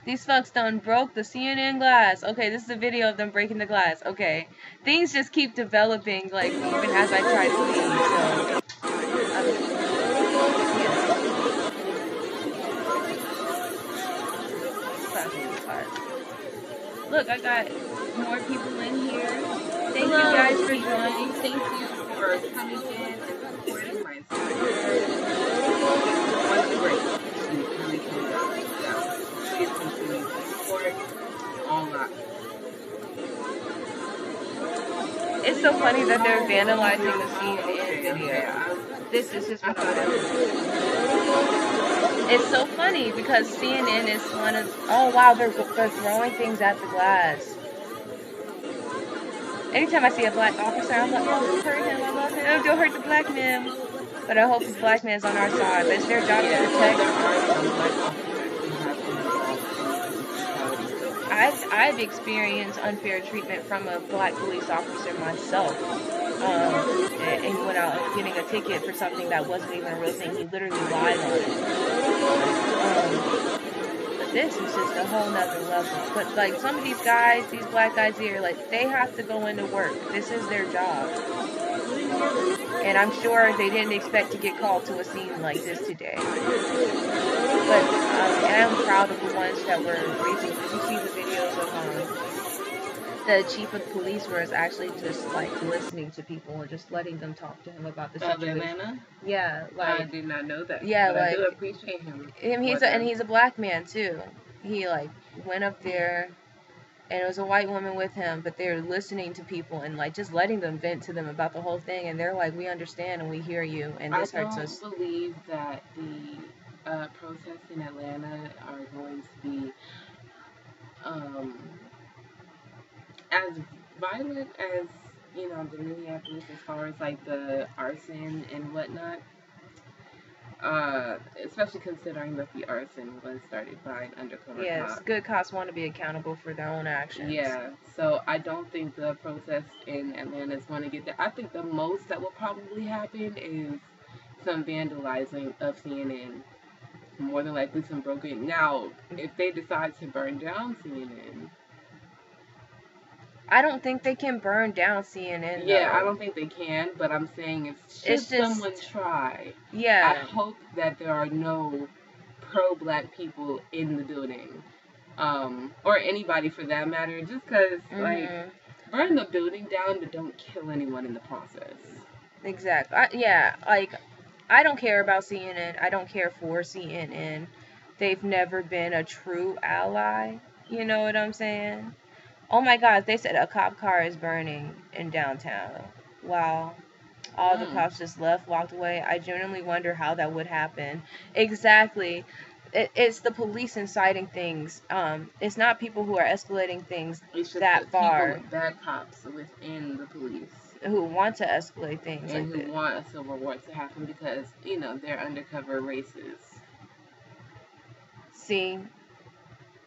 these fucks done broke the CNN glass. Okay, this is a video of them breaking the glass. Okay, things just keep developing, like, even as I try to leave, so. Look, I got more people in here. Thank you guys for joining. Thank you for coming in and supporting my side. What's great? You really can go. Please continue to support all that. It's so funny that they're vandalizing the CNN video. This is just what it's so funny because CNN is one of, oh wow, they're throwing things at the glass. Anytime I see a black officer, I'm like, oh, don't hurt him, I love him, don't hurt the black man. But I hope the black man's on our side. But it's their job to protect. I've experienced unfair treatment from a black police officer myself. And when I was getting a ticket for something that wasn't even a real thing, he literally lied on it. But this is just a whole nother level. But like some of these guys, these black guys here, like they have to go into work. This is their job. And I'm sure they didn't expect to get called to a scene like this today. But I am proud of the ones that were raising. Did you see the videos of the chief of police was actually just like listening to people and just letting them talk to him about the situation? Atlanta? Yeah, like I did not know that. Yeah, but like I do appreciate him. He's a black man too. He like went up there. And it was a white woman with him, but they're listening to people and like just letting them vent to them about the whole thing, and they're like, we understand and we hear you, and this hurts us. I don't believe that the protests in Atlanta are going to be as violent as, you know, the Minneapolis as far as like the arson and whatnot. Especially considering that the arson was started by an undercover cop. Good cops want to be accountable for their own actions. Yeah, so I don't think the protest in Atlanta is going to get there. I think the most that will probably happen is some vandalizing of CNN. More than likely some broken. Now, if they decide to burn down CNN, I don't think they can burn down CNN. Yeah, though. I don't think they can, but I'm saying it's just someone try. Yeah. I hope that there are no pro-black people in the building, or anybody for that matter. Just because, like, burn the building down, but don't kill anyone in the process. Exactly. Like, I don't care about CNN. I don't care for CNN. They've never been a true ally. You know what I'm saying? Oh my God, they said a cop car is burning in downtown. Wow. all the cops just left, walked away. I genuinely wonder how that would happen. Exactly. It's the police inciting things. It's not people who are escalating things It's just that far. People, bad cops within the police. Who want to escalate things and like who want a civil war to happen because, you know, they're undercover races. See,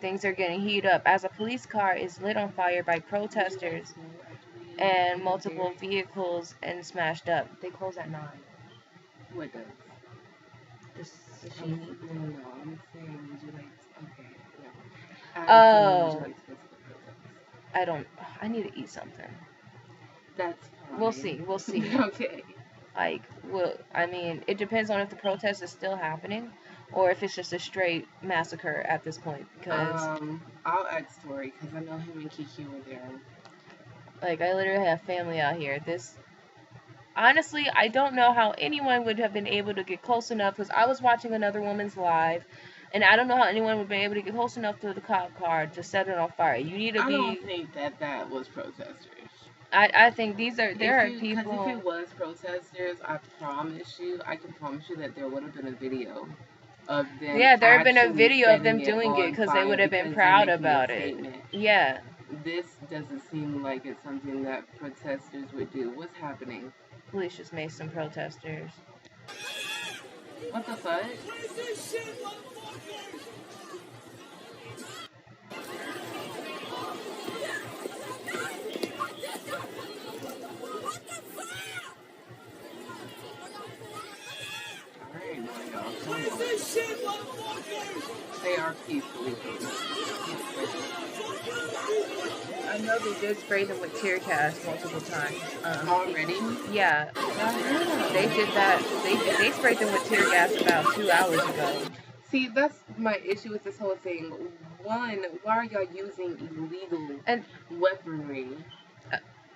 things are getting heated up as a police car is lit on fire by protesters and multiple vehicles and smashed up. They close at 9. What does? The No, I'm saying, would you like to, okay, yeah. Oh. Would you like to go to the protest? I don't. I need to eat something. That's fine. We'll see. We'll see. Okay. Like, I mean, it depends on if the protest is still happening, or if it's just a straight massacre at this point. Because, I'll ask Tori because I know him and Kiki were there. like, I literally have family out here. Honestly, I don't know how anyone would have been able to get close enough. Because I was watching another woman's live, and I don't know how anyone would be able to get close enough to the cop car to set it on fire. You need to be. I don't think that was protesters. I think there are people. Because if it was protesters, I can promise you that there would have been a video of them. Yeah, there have been a actually video of them setting doing it on because they fire would have been because proud they're making a about it. statement. Yeah. This doesn't seem like it's something that protesters would do. What's happening? Police just made some protesters. What the fuck? They are peacefully I know they did spray them with tear gas multiple times. already? Yeah. They did that. They sprayed them with tear gas about 2 hours ago. See, that's my issue with this whole thing. One, why are y'all using illegal weaponry?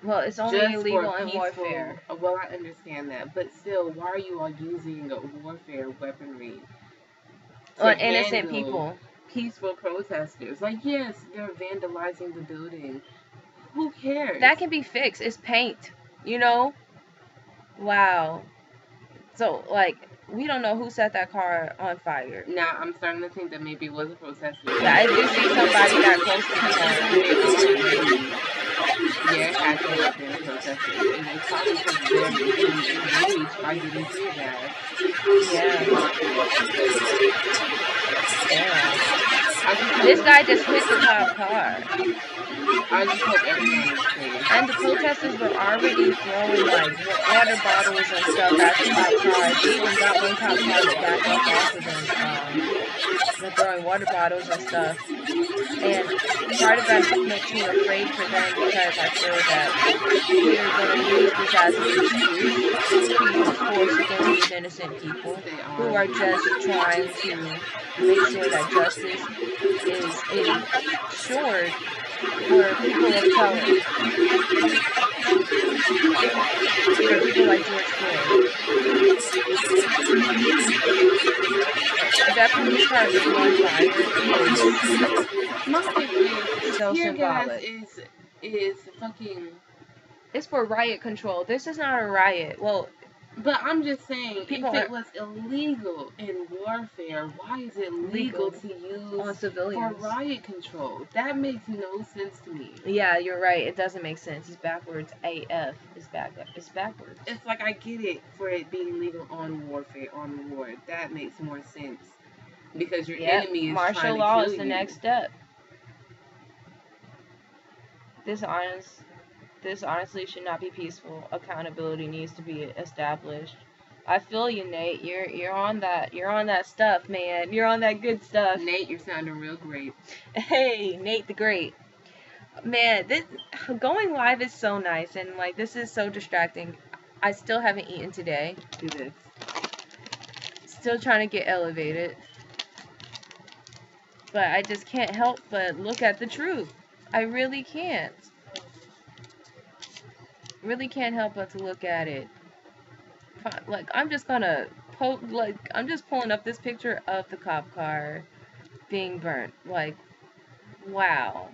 Well, it's only just illegal for in peaceful, warfare. Well, I understand that, but still, why are you all using warfare weaponry On innocent people? Peaceful protesters. Like, yes, they're vandalizing the building. Who cares? That can be fixed. It's paint. You know? Wow. So, like, we don't know who set that car on fire. Now, I'm starting to think that maybe it was a protester. Yeah, I did see somebody that close to the car. Yeah, it had to have been a protester. And they probably took them engaged by getting tear gas. Yeah. This guy just hit the cop car. I just hope everyone is safe. And the protesters were already throwing like water bottles and stuff at the cop cars. They even got one cop car to back up off of them. They're throwing water bottles and stuff. And part of that makes me afraid for them because I feel that we're going to use this as an excuse to use force against these innocent people who are just trying to make sure that justice is ensured for people of color. For people like George Floyd. That police car is on fire. My thing is, So tear gas symbolic. is fucking. It's for riot control. This is not a riot. Well, but I'm just saying, people if it was illegal in warfare, why is it legal to use on civilians for riot control? That makes no sense to me. Yeah, you're right. It doesn't make sense. It's backwards. AF is backwards. It's backwards. It's like I get it for it being legal on warfare, on war. That makes more sense because your enemy is martial trying to law kill is the you. next step. This honestly should not be peaceful. Accountability needs to be established. I feel you, Nate. You're on that. You're on that stuff, man. You're on that good stuff. Nate, you're sounding real great. Hey, Nate the Great. Man, this going live is so nice, and like this is so distracting. I still haven't eaten today. Do this. Still trying to get elevated. But I just can't help but look at the truth. I really can't. Really can't help but to look at it. Like, I'm just gonna I'm just pulling up this picture of the cop car being burnt. Like, wow.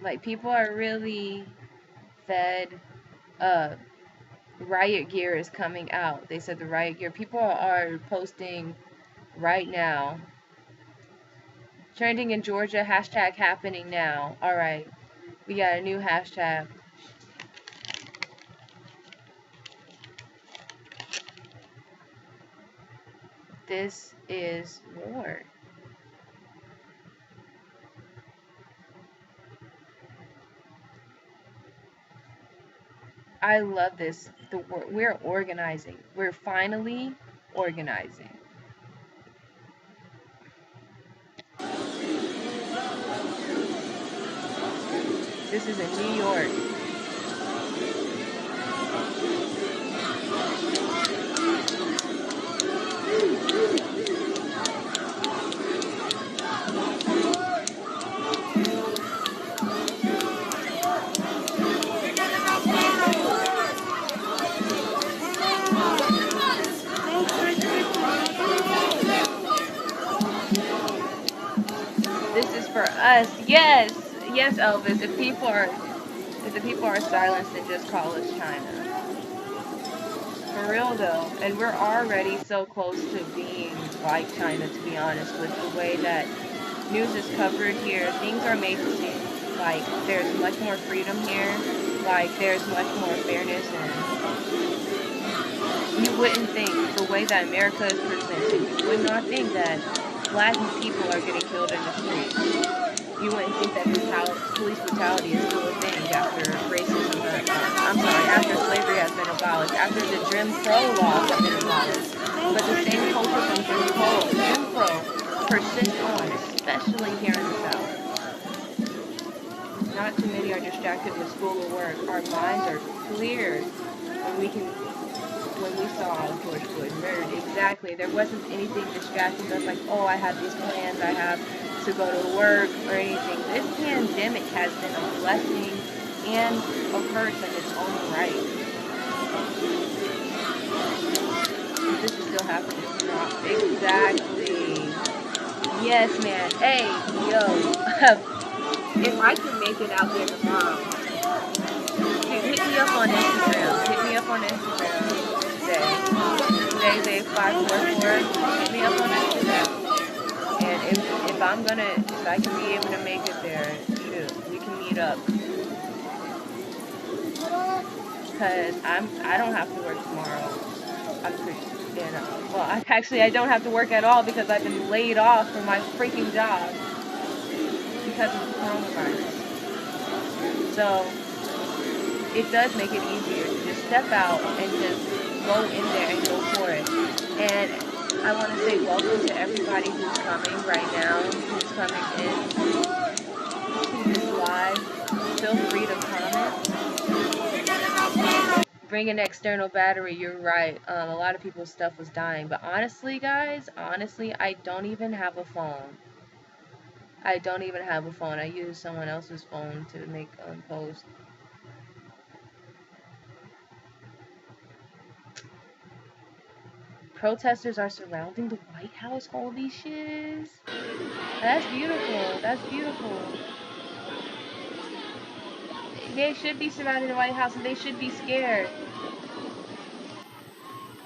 Like, people are really fed up. Riot gear is coming out. They said the riot gear. People are posting right now. Trending in Georgia, hashtag happening now. Alright, we got a new hashtag. This is war. I love this. We're organizing. We're finally organizing. This is in New York. This is for us. Yes. Yes, Elvis. If the people are silenced, then just call us China. For real though. And we're already so close to being like China, to be honest, with the way that news is covered here. Things are made to seem like there's much more freedom here, like there's much more fairness, and you wouldn't think the way that America is presented, you would not think that black people are getting killed in the streets. You wouldn't think that police brutality is still a thing after racism, after slavery has been abolished, after the Jim Crow laws have been abolished. But the same culture from Jim Crow persists on, especially here in the South. Not too many are distracted with school or work. Our minds are cleared when we saw George Floyd murdered. Exactly. There wasn't anything distracting us like, oh, I have these plans, I have to go to work or anything. This pandemic has been a blessing and a curse in its own right. This is still happening. Exactly. Yes, man. Hey, yo. If I can make it out there tomorrow, hit me up on Instagram. Day 544. Hit me up on Instagram. And if I can be able to make it there, shoot, we can meet up. Cause I don't have to work tomorrow. I don't have to work at all because I've been laid off from my freaking job because of the coronavirus. So it does make it easier to just step out and just go in there and go for it. And I want to say welcome to everybody who's coming right now, who's coming in to this live. Feel free to comment. Bring an external battery, you're right. A lot of people's stuff was dying. But honestly, guys, I don't even have a phone. I use someone else's phone to make post. Protesters are surrounding the White House. Holy shiz. That's beautiful. They should be surrounding the White House and they should be scared.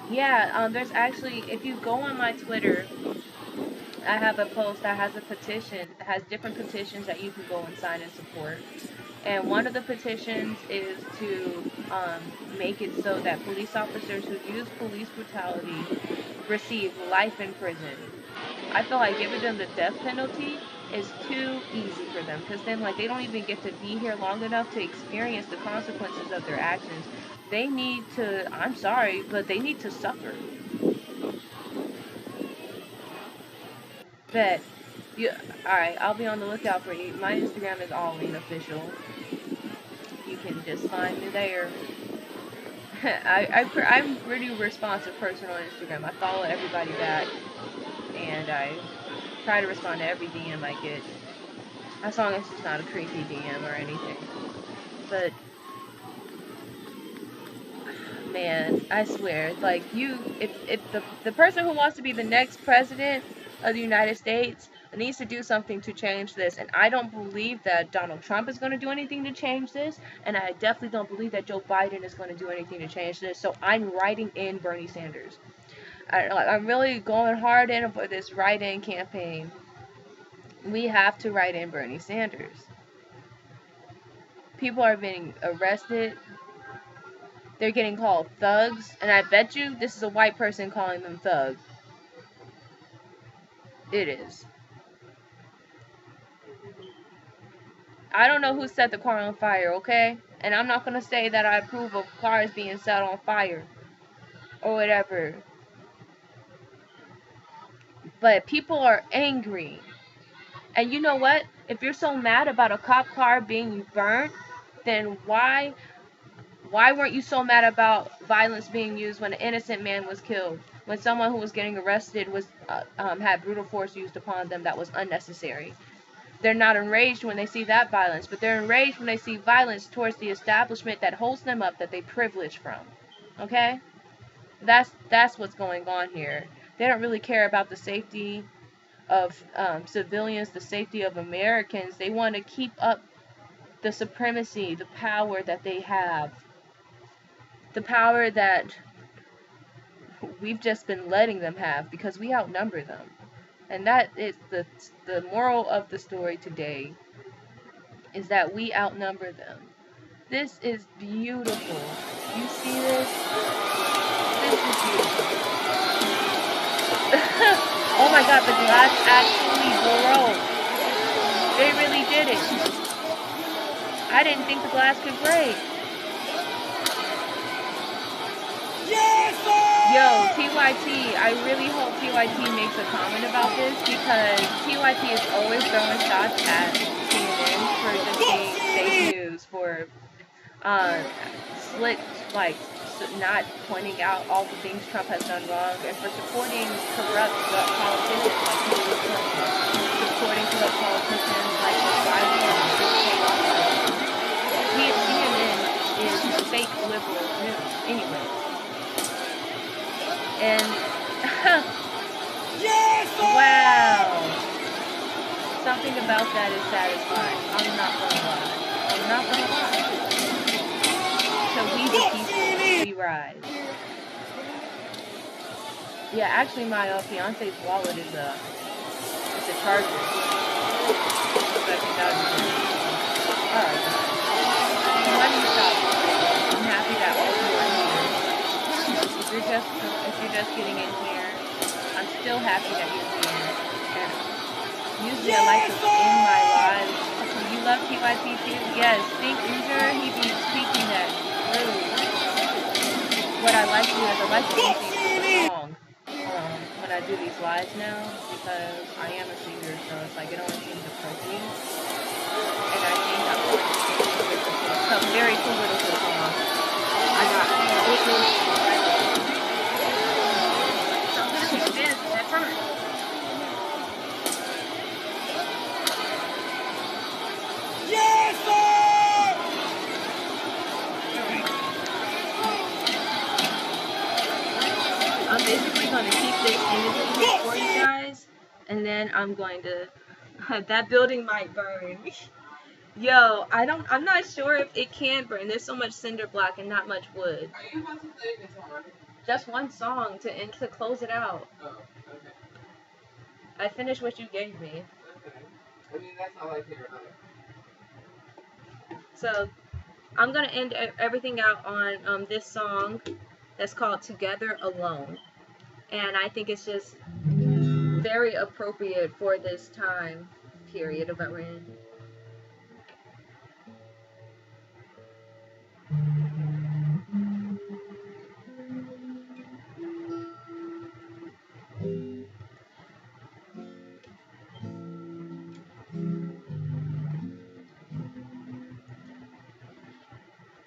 Yeah, there's actually, if you go on my Twitter, I have a post that has a petition, that has different petitions that you can go and sign and support. And one of the petitions is to make it so that police officers who use police brutality receive life in prison. I feel like giving them the death penalty is too easy for them, because then they don't even get to be here long enough to experience the consequences of their actions. They need to, I'm sorry, but they need to suffer. Bet. Alright, I'll be on the lookout for you. My Instagram is AlleenOfficial. You can just find me there. I'm a pretty responsive person on Instagram. I follow everybody back, and I try to respond to every DM I get, as long as it's not a creepy DM or anything. But man, I swear, if the person who wants to be the next president of the United States needs to do something to change this. And I don't believe that Donald Trump is going to do anything to change this. And I definitely don't believe that Joe Biden is going to do anything to change this. So I'm writing in Bernie Sanders. I'm really going hard in for this write-in campaign. We have to write in Bernie Sanders. People are being arrested. They're getting called thugs. And I bet you this is a white person calling them thugs. It is. I don't know who set the car on fire, okay? And I'm not going to say that I approve of cars being set on fire or whatever. But people are angry. And you know what? If you're so mad about a cop car being burnt, then why weren't you so mad about violence being used when an innocent man was killed? When someone who was getting arrested was had brutal force used upon them that was unnecessary? They're not enraged when they see that violence, but they're enraged when they see violence towards the establishment that holds them up, that they privilege from. Okay? That's what's going on here. They don't really care about the safety of civilians, the safety of Americans. They want to keep up the supremacy, the power that they have. The power that we've just been letting them have because we outnumber them. And that is the moral of the story today, is that we outnumber them. This is beautiful. You see this? This is beautiful. Oh my God, the glass actually broke. They really did it. I didn't think the glass could break. Yo, TYT, I really hope TYT makes a comment about this, because TYT is always throwing shots at CNN for just being fake news, for not pointing out all the things Trump has done wrong, and for supporting corrupt politicians like Hillary Clinton, supporting corrupt politicians like Biden and CNN is fake liberal news anyway. And wow, something about that is satisfying. I'm not gonna lie. So we the people, we rise. Yeah, actually my fiance's wallet is a charger. So I think that would be good. Alright guys. Let me stop. I'm happy that all of you are here. If you're just getting in here, I'm still happy that you're here. And usually I like to end my lives. Okay, you love TYT too? Yes, think sure he be speaking that through. What I like to do is I like to do things wrong when I do these lives now, because I am a singer, so it's like it only seems appropriate. And I think I'm going to some very political song. I got I'm basically going to keep this image for you guys, and then I'm going to that building might burn. Yo, I'm not sure if it can burn. There's so much cinder block and not much wood. Are you about to play this song? Just one song to close it out. Oh, okay. I finished what you gave me. Okay. I mean, that's all I care about. So, I'm going to end everything out on this song that's called Together Alone. And I think it's just very appropriate for this time period that we're in.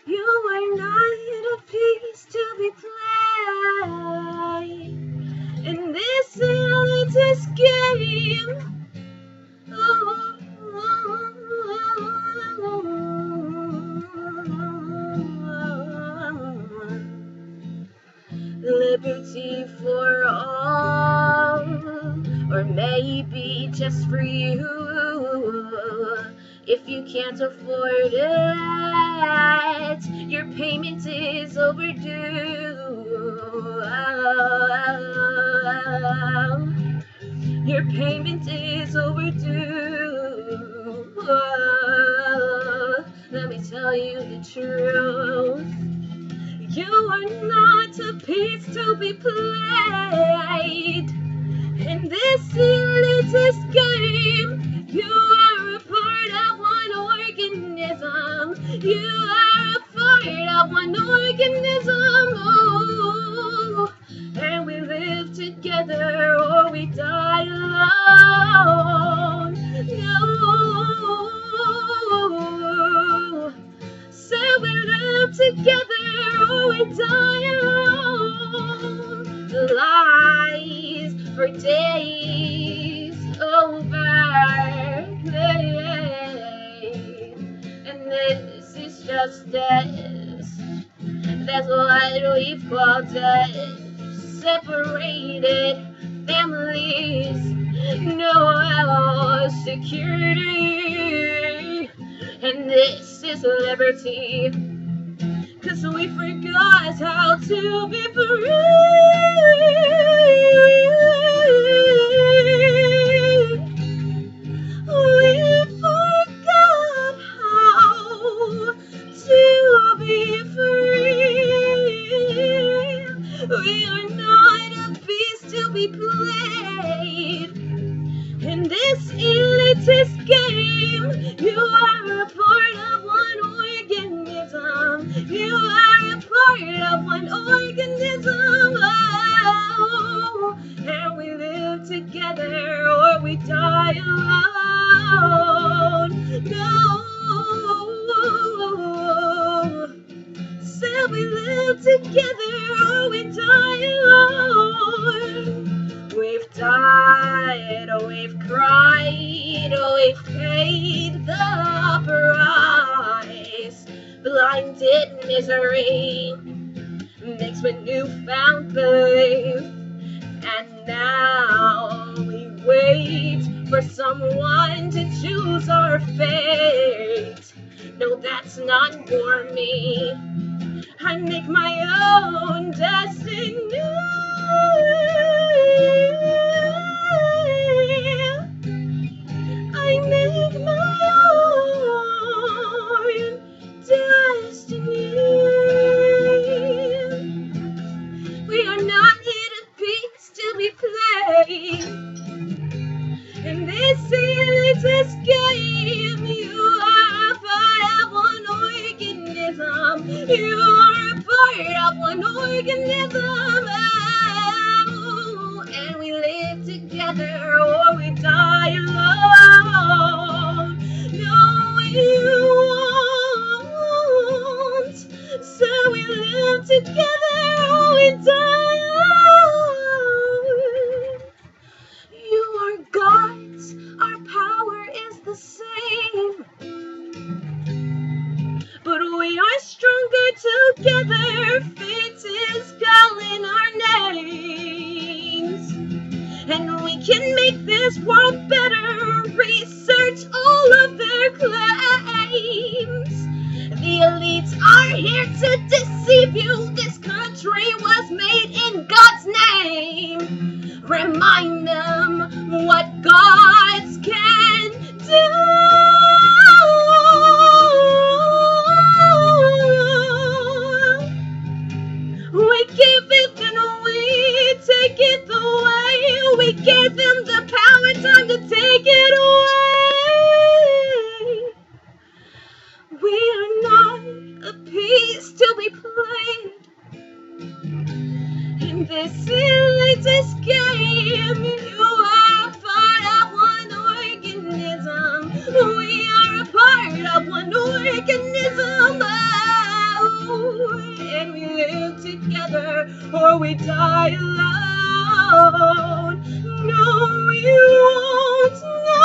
You are not a piece to be played in this elitist game. Liberty for all, or maybe just for you. If you can't afford it, your payment is overdue. Your payment is overdue. Let me tell you the truth. You are not a piece to be played in this elitist game. You are a part of one organism. You are a part of one organism. Oh, and we live together or we die alone. No. So we live together or we die alone. The lies for days overplayed, and this is justice. That's what we've called it. Separated families, no security, and this is liberty. 'Cause we forgot how to be free. We forgot how to be free. We are not a piece to be played in this elitist game. You are a part of one organism. You are a part of one organism. Oh, and we live together or we die alone. No. So we live together or we die alone. We've died, we've cried, we've paid the price. Blinded misery mixed with newfound faith. And now we wait for someone to choose our fate. No, that's not for me. I make my own destiny. I make my own destiny. We are not little pigs to be played in this elitist game. You are a part of one organism. You are a part of one organism. Oh, and we live together or we die alone. No, you won't. So we live together or we die alone. You are gods, our power is the same, but we are stronger together. Fate is calling our names, and we can make this world better. Research all of their claims. The elites are here to deceive you. This country was made in God's name. Remind them what gods can do. We give it and we take it away. We gave them the power, time to take it away. We are not a piece to be played in this elitist game. You are a part of one organism. We are a part of one organism. Oh, and we live together or we die alone. No, you won't. No,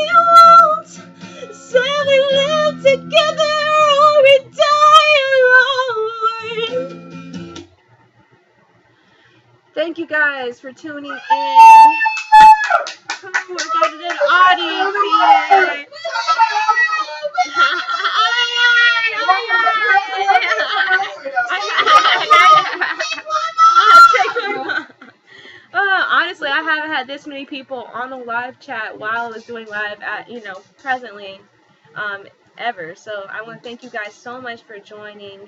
you won't. So we live together or we die alone. Thank you guys for tuning in. We got an audience here. Honestly, I haven't had this many people on the live chat while I was doing live at, presently, ever. So I want to thank you guys so much for joining.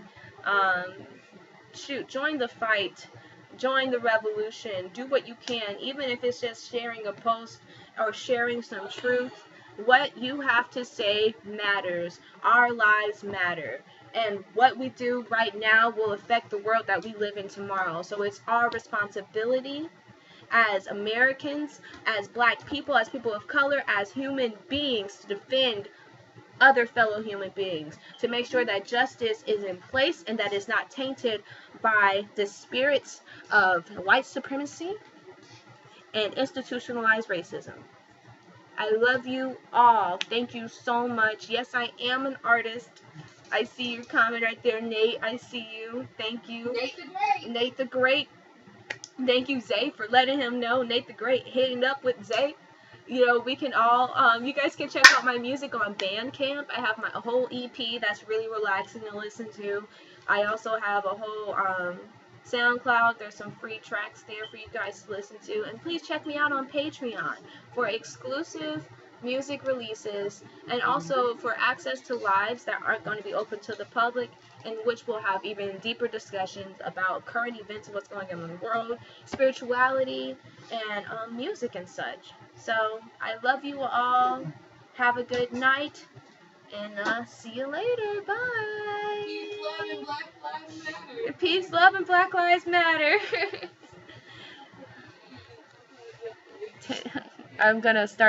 Join the fight. Join the revolution. Do what you can, even if it's just sharing a post or sharing some truth. What you have to say matters. Our lives matter. And what we do right now will affect the world that we live in tomorrow. So it's our responsibility as Americans, as black people, as people of color, as human beings to defend other fellow human beings, to make sure that justice is in place and that it's not tainted by the spirits of white supremacy and institutionalized racism. I love you all. Thank you so much. Yes, I am an artist. I see your comment right there, Nate. I see you. Thank you. Nate the Great. Nate the Great. Thank you, Zay, for letting him know. Nate the Great hitting up with Zay. We can all, you guys can check out my music on Bandcamp. I have my whole EP that's really relaxing to listen to. I also have a whole SoundCloud. There's some free tracks there for you guys to listen to. And please check me out on Patreon for exclusive music releases and also for access to lives that aren't going to be open to the public, in which we'll have even deeper discussions about current events and what's going on in the world, spirituality, and music and such. So I love you all. Have a good night, and see you later. Bye. Peace, love, and Black Lives Matter. Peace, love, and Black Lives Matter. I'm gonna start